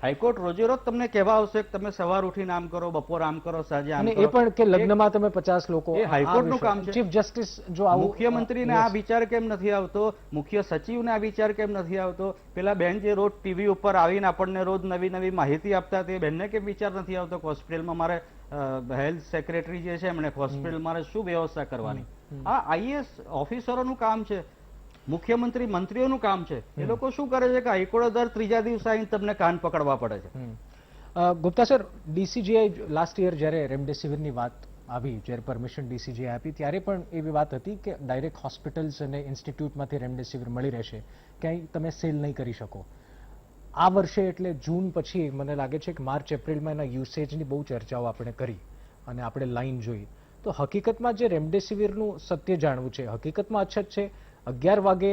હાઈકોર્ટ રોજે રોજ તમને કહેવા આવશે કે તમે સવાર ઉઠીને આમ કરો, બપોર આમ કરો, સાંજે આમ કરો. એ પણ કે લગ્નમાં તમે 50 લોકો, એ હાઈકોર્ટનું કામ છે. ચીફ જસ્ટિસ જો આવું, મુખ્યમંત્રીને આ વિચાર કેમ નથી આવતો? મુખ્ય સચિવને આ વિચાર કેમ નથી આવતો? પેલા બેન જે રોજ ટીવી ઉપર આવીને આપણને રોજ નવી માહિતી આપતા, તે બેનને કેમ વિચાર નથી આવતો કે હોસ્પિટલમાં મારે હેલ્થ સેક્રેટરી જે છે એમણે હોસ્પિટલ મારે શું વ્યવસ્થા કરવાની? આ આઈએએસ ઓફિસરોનું કામ છે, મુખ્યમંત્રી મંત્રીઓનું કામ છે. એ લોકો શું કરે છે કે હાઈકોર્ટ દર 3જા દિવસે આવીને તમને કાન પકડવા પડે છે. ગુપ્તા સર, ડીસીજીઆઈ લાસ્ટ યર જ્યારે રેમડેસિવિરની વાત આવી, જ્યારે પરમિશન ડીસીજીઆઈ આપી, ત્યારે પણ એવી વાત હતી કે ડાયરેક્ટ હોસ્પિટલ્સ અને ઇન્સ્ટિટ્યૂટમાંથી રેમડેસિવિર મળી રહેશે, ક્યાંય તમે સેલ નહીં કરી શકો. આ વર્ષે એટલે જૂન પછી મને લાગે છે કે માર્ચ એપ્રિલમાં એના યુસેજની બહુ ચર્ચાઓ આપણે કરી અને આપણે લાઈન જોઈ. તો હકીકતમાં જે રેમડેસિવિરનું સત્ય જાણવું છે, હકીકતમાં અછત છે. 11 વાગે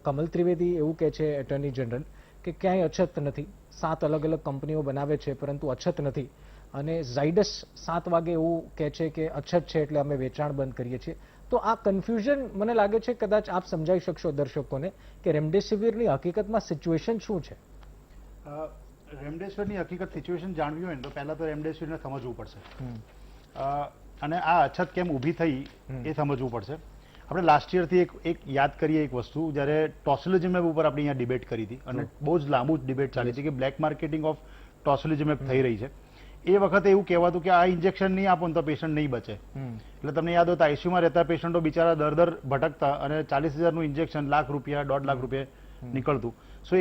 કમલ ત્રિવેદી એવું કહે છે, એટર્ની જનરલ, કે ક્યાંય અછત નથી, 7 અલગ અલગ કંપનીઓ બનાવે છે પરંતુ અછત નથી. અને ઝાયડસ 7 વાગે એવું કહે છે કે અછત છે એટલે અમે વેચાણ બંધ કરીએ છીએ. તો આ કન્ફ્યુઝન મને લાગે છે કદાચ આપ સમજાવી શકશો દર્શકોને કે રેમડેસિવિરની હકીકતમાં સિચ્યુએશન શું છે? રેમડેસિવિરની હકીકત સિચ્યુએશન જાણવી હોય ને તો પહેલા તો રેમડેસિવિરને સમજવું પડશે, અને આ અછત કેમ ઊભી થઈ એ સમજવું પડશે. આપણે લાસ્ટ યરથી એક યાદ કરીએ એક વસ્તુ, જ્યારે ટોસિલિઝુમેબ ઉપર આપણે અહીંયા ડિબેટ કરી હતી અને બહુ જ લાંબુ ડિબેટ ચાલી છે કે બ્લેક માર્કેટિંગ ઓફ ટોસિલિઝુમેબ થઈ રહી છે. એ વખતે એવું કહેવાતું કે આ ઇન્જેક્શન નહીં આપો તો પેશન્ટ નહીં બચે. એટલે તમને યાદ હોય તો આઈસીયુમાં રહેતા પેશન્ટો બિચારા દર ભટકતા અને 40,000નું ઇન્જેક્શન ₹1,00,000 ₹1.5 નીકળતું. સો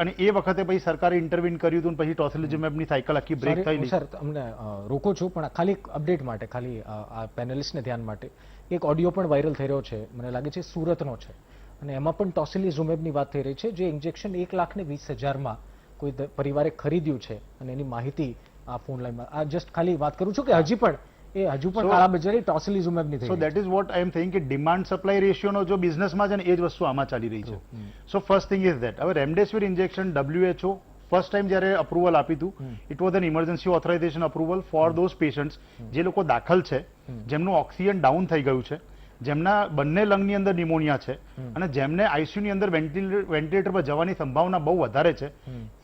અને એ વખતે પછી સરકારે ઇન્ટરવીન કર્યું હતું, પછી ટોસિલિઝુમેબની સાયકલ આખી બ્રેક થઈ. સર તમને રોકું છું, પણ ખાલી અપડેટ માટે, ખાલી આ પેનલિસ્ટને ધ્યાન માટે, એક ઓડિયો પણ વાયરલ થઈ રહ્યો છે, મને લાગે છે સુરતનો છે, અને એમાં પણ ટોસિલિઝુમેબની વાત થઈ રહી છે, જે ઇન્જેક્શન 1,20,000માં કોઈ પરિવારે ખરીદ્યું છે અને એની માહિતી આ ફોન લાઈનમાં. આ જસ્ટ ખાલી વાત કરું છું કે હજુ પણ કાળાબજારી ટોસિલિઝુમેબની થઈ. So that is what I am thinking કે ડિમાન્ડ સપ્લાય રેશિયોનો જો બિઝનેસમાં છે ને એ જ વસ્તુ આમાં ચાલી રહી છે. So first thing is that હવે remdesivir injection WHO first time જ્યારે અપ્રુવલ આપ્યું હતું, it was an emergency authorisation approval for those patients જે લોકો દાખલ છે, જેમનું ઓક્સિજન ડાઉન થઈ ગયું છે, જેમના બંને લંગની અંદર નિમોનિયા છે અને જેમને આઈસીયુની અંદર વેન્ટિલેટર પર જવાની સંભાવના બહુ વધારે છે,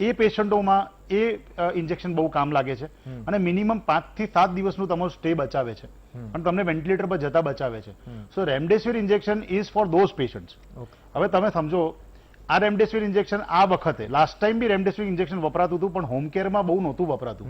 એ પેશન્ટોમાં એ ઇન્જેક્શન બહુ કામ લાગે છે અને મિનિમમ 5 થી 7 દિવસનું તમારું સ્ટે બચાવે છે અને તમને વેન્ટિલેટર પર જતા બચાવે છે. So remdesivir injection is for those patients. હવે તમે સમજો, આ રેમડેસિવિર ઇન્જેક્શન આ વખતે લાસ્ટ ટાઈમ બી રેમડેસિવિર ઇન્જેક્શન વપરાતું હતું, પણ હોમ કેરમાં બહુ નહોતું વપરાતું.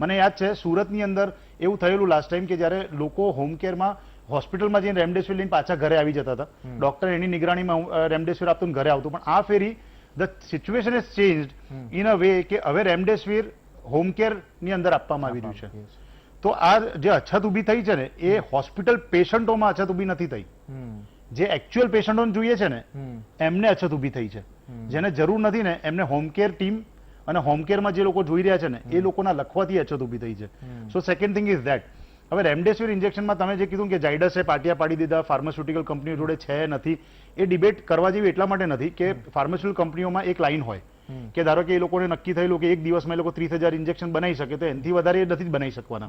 મને યાદ છે સુરતની અંદર એવું થયેલું લાસ્ટ ટાઈમ કે જ્યારે લોકો હોમ કેરમાં હોસ્પિટલમાં જઈને રેમડેસિવિર લઈને પાછા ઘરે આવી જતા હતા, ડોક્ટર એની નિગરાણીમાં રેમડેસિવિર આપતું ઘરે આવતું. પણ આ ફેરી the situation is changed in a way કે હવે રેમડેસિવિર હોમ કેરની અંદર આપવામાં આવી રહ્યું છે. તો આ જે અછત ઊભી થઈ છે ને એ હોસ્પિટલ પેશન્ટોમાં અછત ઊભી નથી થઈ, જે એકચ્યુઅલ પેશન્ટોને જોઈએ છે ને એમને અછત ઊભી થઈ છે. જેને જરૂર નથી ને એમને હોમ કેર ટીમ અને હોમ કેરમાં જે લોકો જોઈ રહ્યા છે ને એ લોકોના લખવાથી અછત ઊભી થઈ છે. સો સેકન્ડ થિંગ ઇઝ ધેટ હવે રેમડેસિવિર ઇન્જેક્શનમાં તમે જે કીધું કે ઝાયડસે પાટિયા પાડી દીધા, ફાર્માસ્યુટિકલ કંપનીઓ જોડે છે નથી, એ ડિબેટ કરવા જેવી એટલા માટે નથી કે ફાર્માસ્યુટિકલ કંપનીઓમાં એક લાઈન હોય કે ધારો કે એ લોકોને નક્કી થયેલું કે એક દિવસમાં એ લોકો 30,000 ઇન્જેક્શન બનાવી શકે, તો એનાથી વધારે એ નથી બનાવી શકવાના.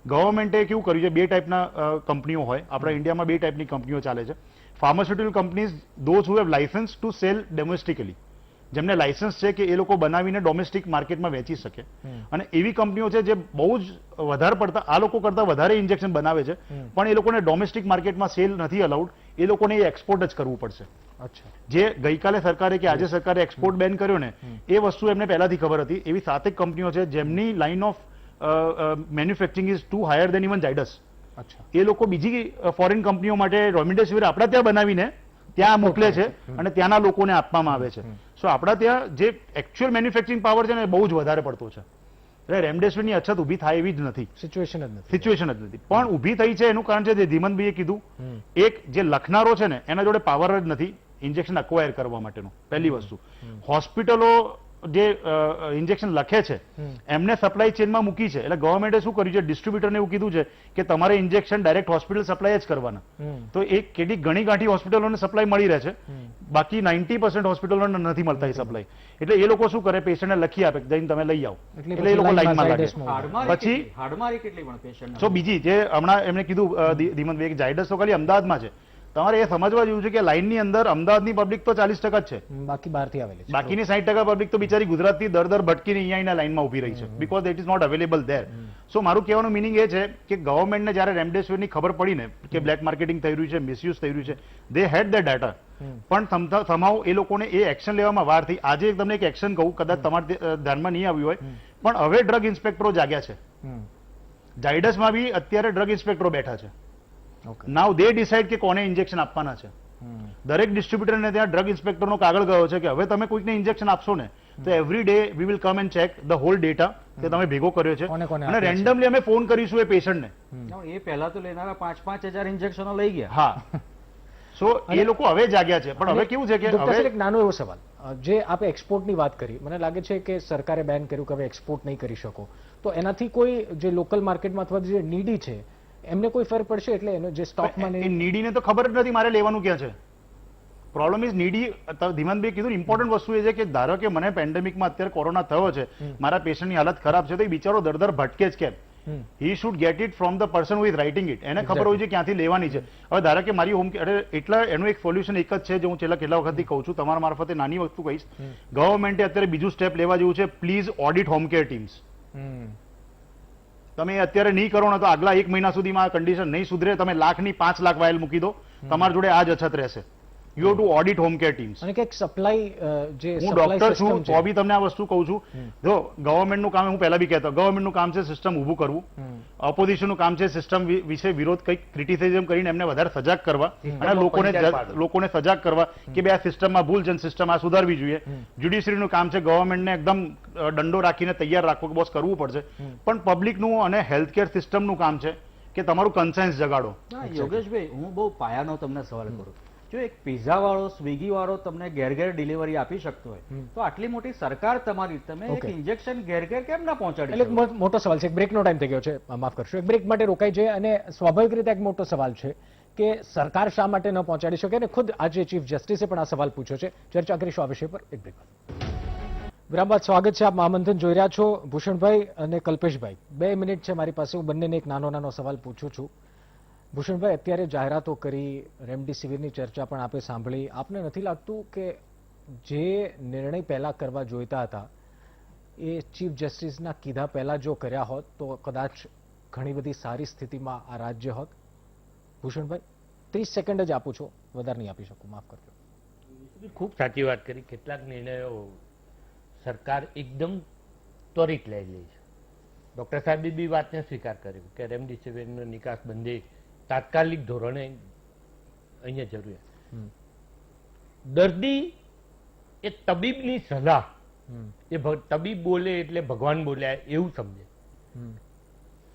ગવર્મેન્ટે કેવું કર્યું છે, 2 ટાઈપના કંપનીઓ હોય આપણા ઇન્ડિયામાં, 2 ટાઈપની કંપનીઓ ચાલે છે. Pharmaceutical companies those who have licence to sell domestically, જેમને લાયસન્સ છે કે એ લોકો બનાવીને ડોમેસ્ટિક માર્કેટમાં વેચી શકે, અને એવી કંપનીઓ છે જે બહુ જ વધારે પડતા આ લોકો કરતા વધારે ઇન્જેક્શન બનાવે છે, પણ એ લોકોને ડોમેસ્ટિક માર્કેટમાં સેલ નથી અલાઉડ, એ લોકોને એ એક્સપોર્ટ જ કરવું પડશે. જે ગઈકાલે સરકારે કે આજે સરકારે એક્સપોર્ટ બેન કર્યો ને એ વસ્તુ એમને પહેલાથી ખબર હતી. એવી 7 કંપનીઓ છે જેમની line of manufacturing is too higher than even Zydus. અચ્છા. એ લોકો બીજી ફોરેન કંપનીઓ માટે રેમડેસિવિર આપણા ત્યાં બનાવીને ત્યાં મોકલે છે અને ત્યાંના લોકોને આપવામાં આવે છે. સો આપણા ત્યાં જે એકચ્યુઅલ મેન્યુફેક્ચરિંગ પાવર છે ને એ બહુ જ વધારે પડતો છે. એટલે રેમડેસિવિરની અછત ઊભી થાય એવી જ નથી, સિચ્યુએશન જ નથી. સિચ્યુએશન જ નથી. પણ ઊભી થઈ છે એનું કારણ છે જે ધીમનભાઈએ કીધું, એક જે લખનારો છે ને એના જોડે પાવર જ નથી ઇન્જેક્શન અક્વાયર કરવા માટેનું. પહેલી વસ્તુ, હોસ્પિટલો જે ઇન્જેક્શન લખે છે એમને સપ્લાય ચેનમાં મૂકી છે. એટલે ગવર્મેન્ટે શું કર્યું છે, ડિસ્ટ્રીબ્યુટરને એવું કીધું છે કે તમારે ઇન્જેક્શન ડાયરેક્ટ હોસ્પિટલ સપ્લાય જ કરવાના. તો એ કેટલી ઘણી ગાંઠી હોસ્પિટલોને સપ્લાય મળી રહે છે, બાકી 90% હોસ્પિટલોને નથી મળતા એ સપ્લાય. એટલે એ લોકો શું કરે, પેશન્ટને લખી આપે જઈને તમે લઈ આવો, એટલે એ લોકો લાઈનમાં લાગે. પછી હાડમારી કેટલી પણ પેશન્ટ. સો બીજી જે હમણાં એમને કીધું ધીમનભાઈ, ઝાયડસ તો ખાલી અમદાવાદમાં છે. તમારે એ સમજવા જેવું છે કે લાઈનની અંદર અમદાવાદની પબ્લિક તો 40% જ છે, બાકી બહારથી આવેલી છે. બાકીની 60% પબ્લિક તો બિચારી ગુજરાતથી દર ભટકીને અહીંયા લાઈનમાં ઉભી રહી છે, because it is not available there. So મારું કહેવાનું મિનિંગ એ છે કે ગવર્મેન્ટને જ્યારે રેમડેસિવિરની ખબર પડી ને કે બ્લેક માર્કેટિંગ થઈ રહ્યું છે, મિસયુઝ થઈ રહ્યું છે, દે હેડ ધ ડેટા, પણ સમાવ એ લોકોને એ એક્શન લેવામાં વાર થઈ. આજે તમને એક એક્શન કહું, કદાચ તમારે ધ્યાનમાં નહીં આવ્યું હોય, પણ હવે ડ્રગ ઇન્સ્પેક્ટરો જાગ્યા છે. ઝાયડસમાં બી અત્યારે ડ્રગ ઇન્સ્પેક્ટરો બેઠા છે. નાઉ દે ડિસાઇડ કે કોને ઇન્જેક્શન આપવાના છે. દરેક ડિસ્ટ્રીબ્યુટરને ત્યાં ડ્રગ ઇન્સ્પેક્ટરનો કાગળ ગયો છે કે હવે તમે કોઈકને ઇન્જેક્શન આપશો ને તો every day we will come and check the whole data કે તમે ભેગો કર્યો છે, અને રેન્ડમલી અમે ફોન કરીશું એ પેશન્ટને. એ પહેલા તો લેનારા 5,000 ઇન્જેક્શનો લઈ ગયા. હા, સો એ લોકો હવે જાગ્યા છે. પણ હવે કેવું છે કે ડોક્ટર સાહેબ, હવે એક નાનો એવો સવાલ, જે આપણે એક્સપોર્ટની વાત કરી, મને લાગે છે કે સરકારે બેન કર્યું કે હવે એક્સપોર્ટ નહીં કરી શકો, તો એનાથી કોઈ જે લોકલ માર્કેટમાં અથવા જે નીડી છે એમને કોઈ ફરક પડશે? એટલે એનો જે સ્ટોકમાં એ નીડીને તો ખબર જ નથી મારે લેવાનું ક્યાં છે. Problem is નીડી. ધીમનભાઈ કીધું ઇમ્પોર્ટન્ટ વસ્તુ એ છે કે ધારો કે મને પેન્ડેમિકમાં અત્યારે કોરોના થયો છે, મારા પેશન્ટની હાલત ખરાબ છે, તો એ બિચારો દર ભટકે જ કેમ? He should get it from the person who is writing it. એને ખબર હોય છે ક્યાંથી લેવાની છે. હવે ધારો કે મારી હોમ એટલા એનું એક સોલ્યુશન એક જ છે, જે હું છેલ્લા કેટલા વખતથી કહું છું, તમારા મારફતે નાની વસ્તુ કહીશ. ગવર્મેન્ટે અત્યારે બીજું સ્ટેપ લેવા જેવું છે, please audit home care teams. તમે અત્યારે નહીં કરો ને તો આગલા 1 મહિના સુધીમાં આ કન્ડિશન નહીં સુધરે. તમે 1,00,000 ની 5 લાખ વાયલ મૂકી દો, તમારી જોડે આ જ અછત રહેશે. You have to audit home care teams. અને કંઈક સપ્લાય જે હું ડોક્ટર છું તો બી તમને આ વસ્તુ કહું છું. જો ગવર્મેન્ટનું કામ, હું પહેલા બી કહેતો, ગવર્મેન્ટનું કામ છે સિસ્ટમ ઊભું કરવું, ઓપોઝિશનનું કામ છે સિસ્ટમ વિશે વિરોધ, કંઈક ક્રિટિસિઝમ કરીને એમને વધારે સજાગ કરવા અને લોકોને સજાગ કરવા કે બે આ સિસ્ટમમાં ભૂલ છે, સિસ્ટમ આ સુધારવી જોઈએ. જ્યુડિશરીનું કામ છે ગવર્મેન્ટને એકદમ દંડો રાખીને તૈયાર રાખવો કે બોસ કરવું પડશે. પણ પબ્લિકનું અને હેલ્થકેર સિસ્ટમનું કામ છે કે તમારું કન્સેન્સ જગાડો. યોગેશભાઈ, હું બહુ પાયાનો તમને સવાલ કરું. જો એક પિઝા વાળો, સ્વિગી વાળો તમને ઘેર ઘેર ડિલિવરી આપી શકતો હોય, તો આટલી મોટી સરકાર તમારી, તમે એક ઇન્જેક્શન ઘેર ઘેર કેમ ના પહોંચાડી? એટલે મોટો સવાલ છે. બ્રેકનો ટાઈમ થઈ ગયો છે, માફ કરશો, એક બ્રેક માટે રોકાઈ છે. અને સ્વાભાવિક રીતે એક મોટો સવાલ છે કે સરકાર શા માટે ન પહોંચાડી શકે, અને ખુદ આજે ચીફ જસ્ટિસે પણ આ સવાલ પૂછ્યો છે. ચર્ચા કરીશું આ વિષય પર એક બ્રેક. વિરામ બાદ સ્વાગત છે. આપ મહામંથન જોઈ રહ્યા છો. ભૂષણભાઈ અને કલ્પેશભાઈ, 2 મિનિટ છે મારી પાસે. હું બંનેને એક નાનો સવાલ પૂછું છું. ભૂષણભાઈ, અત્યારે જાહેરાતો કરી, રેમડેસિવિરની ચર્ચા પણ આપે સાંભળી. આપને નથી લાગતું કે જે નિર્ણય પહેલા કરવા જોઈતા હતા એ ચીફ જસ્ટિસના કીધા પહેલા જો કર્યા હોત તો કદાચ ઘણી બધી સારી સ્થિતિમાં આ રાજ્ય હોત? ભૂષણભાઈ, 30 સેકન્ડ જ આપું છું, વધારે નહીં આપી શકું, માફ કરજો. ખૂબ સાચી વાત કરી. કેટલાક નિર્ણયો સરકાર એકદમ ત્વરિત લઈ લે છે. ડોક્ટર સાહેબે બી વાતને સ્વીકાર કર્યો કે રેમડેસિવિરનો નિકાસ બંધી તાત્કાલિક ધોરણે અહીંયા જરૂરિયાત. દર્દી એ તબીબની સલાહ, એ તબીબ બોલે એટલે ભગવાન બોલ્યા એવું સમજે.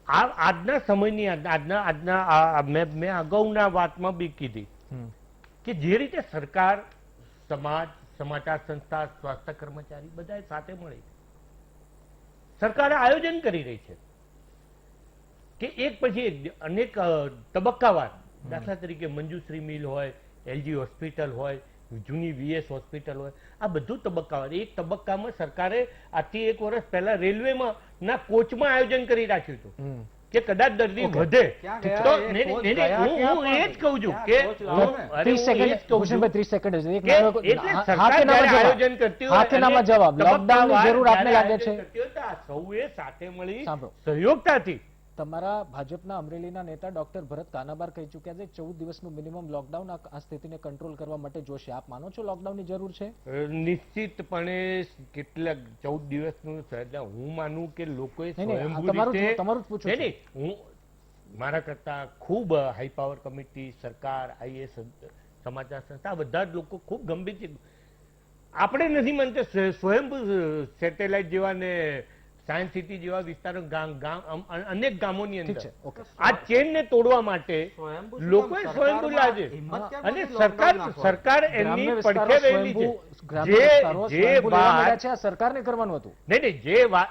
આજના સમયની આજના મેં અગાઉના વાતમાં બી કીધી કે જે રીતે સરકાર, સમાજ, સમાચાર સંસ્થા, સ્વાસ્થ્ય કર્મચારી બધા સાથે મળી સરકારે આયોજન કરી રહી છે કે એક પછી એક અનેક તબક્કાવાર, દાખલા તરીકે મંજુશ્રી મિલ હોય, એલજી હોસ્પિટલ હોય, જૂની વીએસ હોસ્પિટલ હોય, આ બધું તબક્કાવાર. એક તબક્કામાં સરકારે આજથી 1 વર્ષ પહેલા રેલવેમાં ના કોચમાં આયોજન કરી રાખ્યું હતું કે કદાચ દર્દી વધે તો હું એ જ કહું છું કે 30 સેકન્ડ આયોજન કરતી હોય જવાબ, લોકડાઉનની જરૂર આપને લાગે છે? સૌએ સાથે મળી સહયોગતાથી. તમારા ભાજપના અમરેલીના નેતા ડોક્ટર ભરત કાનાબાર કહી ચૂક્યા છે 14 દિવસનું મિનિમમ લોકડાઉન આ સ્થિતિને કંટ્રોલ કરવા માટે જોશે. આપ માનો છો લોકડાઉનની જરૂર છે? નિશ્ચિતપણે કેટલાક 14 દિવસનું હું માનું કે લોકોએ તમારું જ પૂછું. મારા કરતા ખૂબ હાઈ પાવર કમિટી, સરકાર, આઈએસ, સમાચાર સંસ્થા બધા જ લોકો ખૂબ ગંભીર છે. આપણે નથી માનતા સ્વયંભૂ સેટેલાઇટ જેવા ને સાયન્સ સિટી જેવા વિસ્તારો અનેક ગામોની ઠીક અંદર છે, ઓકે. આ ચેનને તોડવા માટે લોકોએ સ્વયંભૂ લાજે અને સરકાર એમની ગ્રામ્ય પડખે વિસ્તારો રહેલી છે. ગ્રામ્ય વિસ્તારો જે સ્વયંભૂ લેવા વાત માંડ્યા છે, આ સરકારને કરવાનું હતું. નહીં જે વાત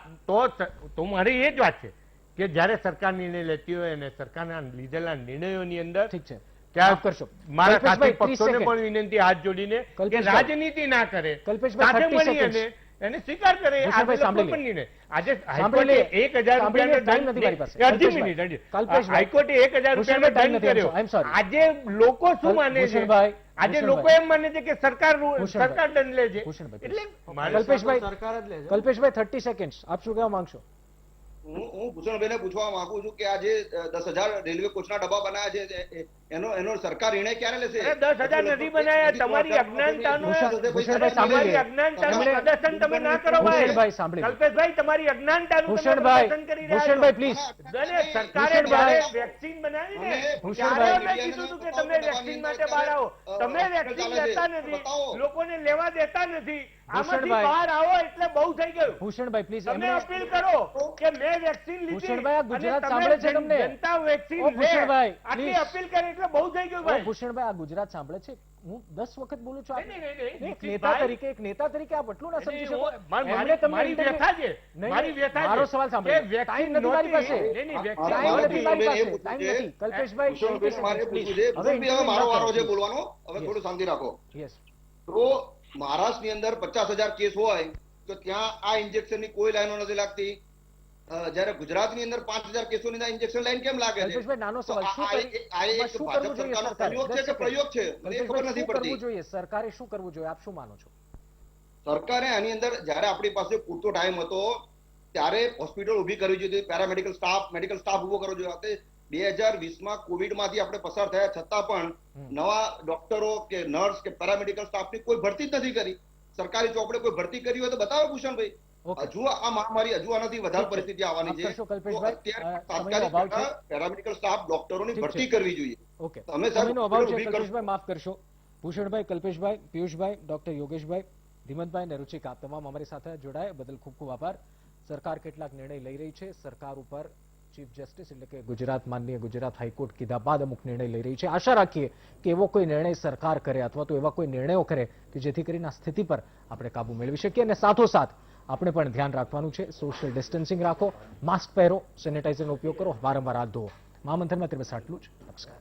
તો મારી એ જ વાત છે કે જ્યારે સરકાર નિર્ણય લેતી હોય અને સરકારના લીધેલા નિર્ણયોની અંદર ઠીક છે, ત્યાં માફ કરશો. મારા કલ્પેશભાઈ, સાથી 30 પક્ષોને સેકન્ડ. પણ વિનંતી હાથ જોડીને કે કલ્પેશભાઈ. રાજનીતિ ના કરે, કલ્પેશભાઈ, સાથે 30 મળી સેકન્ડ. અને એને સ્વીકાર કરે. ભૂષણભાઈ, આજે સાંભળી કોઈ પણ નિર્ણય. આજે સાંભળી હાઈકોર્ટે લે. 1000 સાંભળી લે, રૂપિયાનો ટાઈમ નથી મારી પાસે. દંડ, અડધી કલ્પેશભાઈ. મિનિટ, કલ્પેશભાઈ. હાઈકોર્ટે 1000 રૂપિયાનો ભૂષણભાઈ, દંડ ટાઈમ નથી. કર્યો. I'm sorry. આજે લોકો શું માને છે? ભૂષણભાઈ, આજે ભૂષણભાઈ. લોકો એમ માને છે કે સરકાર ભૂષણભાઈ. સરકાર દંડ લે છે. ભૂષણભાઈ, એટલે મારે કલ્પેશભાઈ, સરકાર જ લે છે. કલ્પેશભાઈ 30 સેકન્ડ, આપ શું કહેવા માંગશો? હું ભૂષણભાઈને પૂછવા માંગુ છું કે આ જે 10,000 રેલવે કોચના ડબ્બા બનાવ્યા છે એનો સરકાર નિર્ણય ક્યારે લેશે? અરે 10,000 નથી બનાવ્યા. તમારી અજ્ઞાનતાનો ભૂષણભાઈ, સાંભળી તમારી લે. અજ્ઞાનતાનું પ્રદર્શન તમે ના કરો ભાઈ. ભૂષણભાઈ, સાંભળી લે. કલ્પેશભાઈ, તમારી અજ્ઞાનતાનું તમે ભૂષણભાઈ, પ્રદર્શન કરી રહ્યા છો. ભૂષણભાઈ, પ્લીઝ. અને સરકારે ભૂષણભાઈ. જ્યારે વેક્સિન બનાવી ને ભૂષણભાઈ. ત્યારે અમે કીધું હતું કે તમે વેક્સિન માટે બહાર આવો. તમે વેક્સિન લેતા નથી, લોકોને લેવા દેતા નથી. આમાંથી ભૂષણભાઈ. બહાર આવો એટલે બહુ થઈ ગયું. ભૂષણભાઈ, પ્લીઝ. તમે એમને અપીલ કરો કે મેં વેક્સિન લીધી ભૂષણભાઈ, આ ગુજરાત અને સાંભળે છે તમને? જનતા વેક્સિન ઓ, લે. ભૂષણભાઈ, આટલી please. અપીલ કરે એટલે બહુ થઈ ગયું ઓ, ભાઈ. ભૂષણભાઈ, આ ગુજરાત સાંભળે છે? હું 10 વખત બોલું છું. નહીં, નહીં, નહીં, નહીં. એક નેતા તરીકે આપ એટલું ના સમજી શકો? મારી એમણે તમને મારી interview- વ્યથા છે. નહીં, મારી વ્યથા છે. મારો સવાલ સાંભળો. કે વેક્સિન ટાઈમ નથી મારી પાસે. નહીં, નહીં, વેક્સિન મારે ટાઈમ નથી મારી પાસે. ભૂષણભાઈને ટાઈમ પૂછવું નથી. કલ્પેશભાઈ, ભૂષણભાઈ, મારે 20 પૂછવું seconds, છે. please. ભૂષણભાઈ, હવે મારો વારો છે Yes. બોલવાનો. હવે Yes. થોડું શાંતિ રાખો. Yes. તો મહારાષ્ટ્રની અંદર 50,000 કેસ હોય તો ત્યાં આ ઇન્જેક્શનની કોઈ લાઈનો નથી લાગતી. જ્યારે ગુજરાતની અંદર 5,000 કેસોની અંદર ઇન્જેક્શન લાઈન કેમ લાગે છે? કલ્પેશભાઈ, નાનો તો સવાલ. શું આ કરવું- એક શું ભાજપ કરવું જોઈએ સરકારનો સરકારે? સંયોગ છે 10 કે seconds. પ્રયોગ છે? મને એ ખબર કલ્પેશભાઈ, નથી શું કરવું પડતી. જોઈએ? સરકારે શું કરવું જોઈએ? આપ શું માનો છો? સરકારે આની અંદર જ્યારે આપણી પાસે પૂરતો ટાઈમ હતો ત્યારે હોસ્પિટલ ઊભી કરવી જોઈએ, પેરામેડિકલ સ્ટાફ, મેડિકલ સ્ટાફ ઊભો કરવો જોઈએ. 2020માં કોવિડમાંથી આપણે પસાર થયા છતાં પણ નવા ડોક્ટરો કે નર્સ કે પેરામેડિકલ સ્ટાફની કોઈ ભરતી જ નથી કરી. સરકારી ચોપડે કોઈ ભરતી કરી હોય તો બતાવો ભૂષણભાઈ. Okay. હજુ આ મહામારી હજુ આનાથી વધારે પરિસ્થિતિ આવવાની માફ છે. કરશો, તો કલ્પેશભાઈ. અત્યારે સમયનો અભાવ છે. તાત્કાલિક પેરામેડિકલ સ્ટાફ ડોક્ટરોની ઠીક છે. ભરતી કરવી જોઈએ. ઓકે, તમે સાહેબ સમયનો અભાવ છે. ઊભી કરો. કલ્પેશભાઈ, માફ કરશો. ભૂષણભાઈ, કલ્પેશભાઈ, પિયુષભાઈ, ડોક્ટર યોગેશભાઈ, ધીમંતભાઈ અને રુચિકા, તમામ અમારી સાથે જોડાયા બદલ ખૂબ ખૂબ આભાર. સરકાર કેટલાક નિર્ણય લઈ રહી છે. સરકાર ઉપર ચીફ જસ્ટિસ એટલે કે માનનીય ગુજરાત હાઈકોર્ટ કીધા બાદ અમુક નિર્ણય લઈ રહી છે. આશા રાખીએ કે એવો કોઈ નિર્ણય સરકાર કરે અથવા તો એવા કોઈ નિર્ણયો કરે કે જેથી કરીને આ સ્થિતિ પર આપણે કાબુ મેળવી શકીએ. અને સાથોસાથ આપણે પણ ધ્યાન રાખવાનું છે. સોશિયલ ડિસ્ટન્સિંગ રાખો, માસ્ક પહેરો, સેનિટાઈઝરનો ઉપયોગ કરો, વારંવાર હાથ ધોવો. મહામંથનમાં આટલું જ. નમસ્કાર.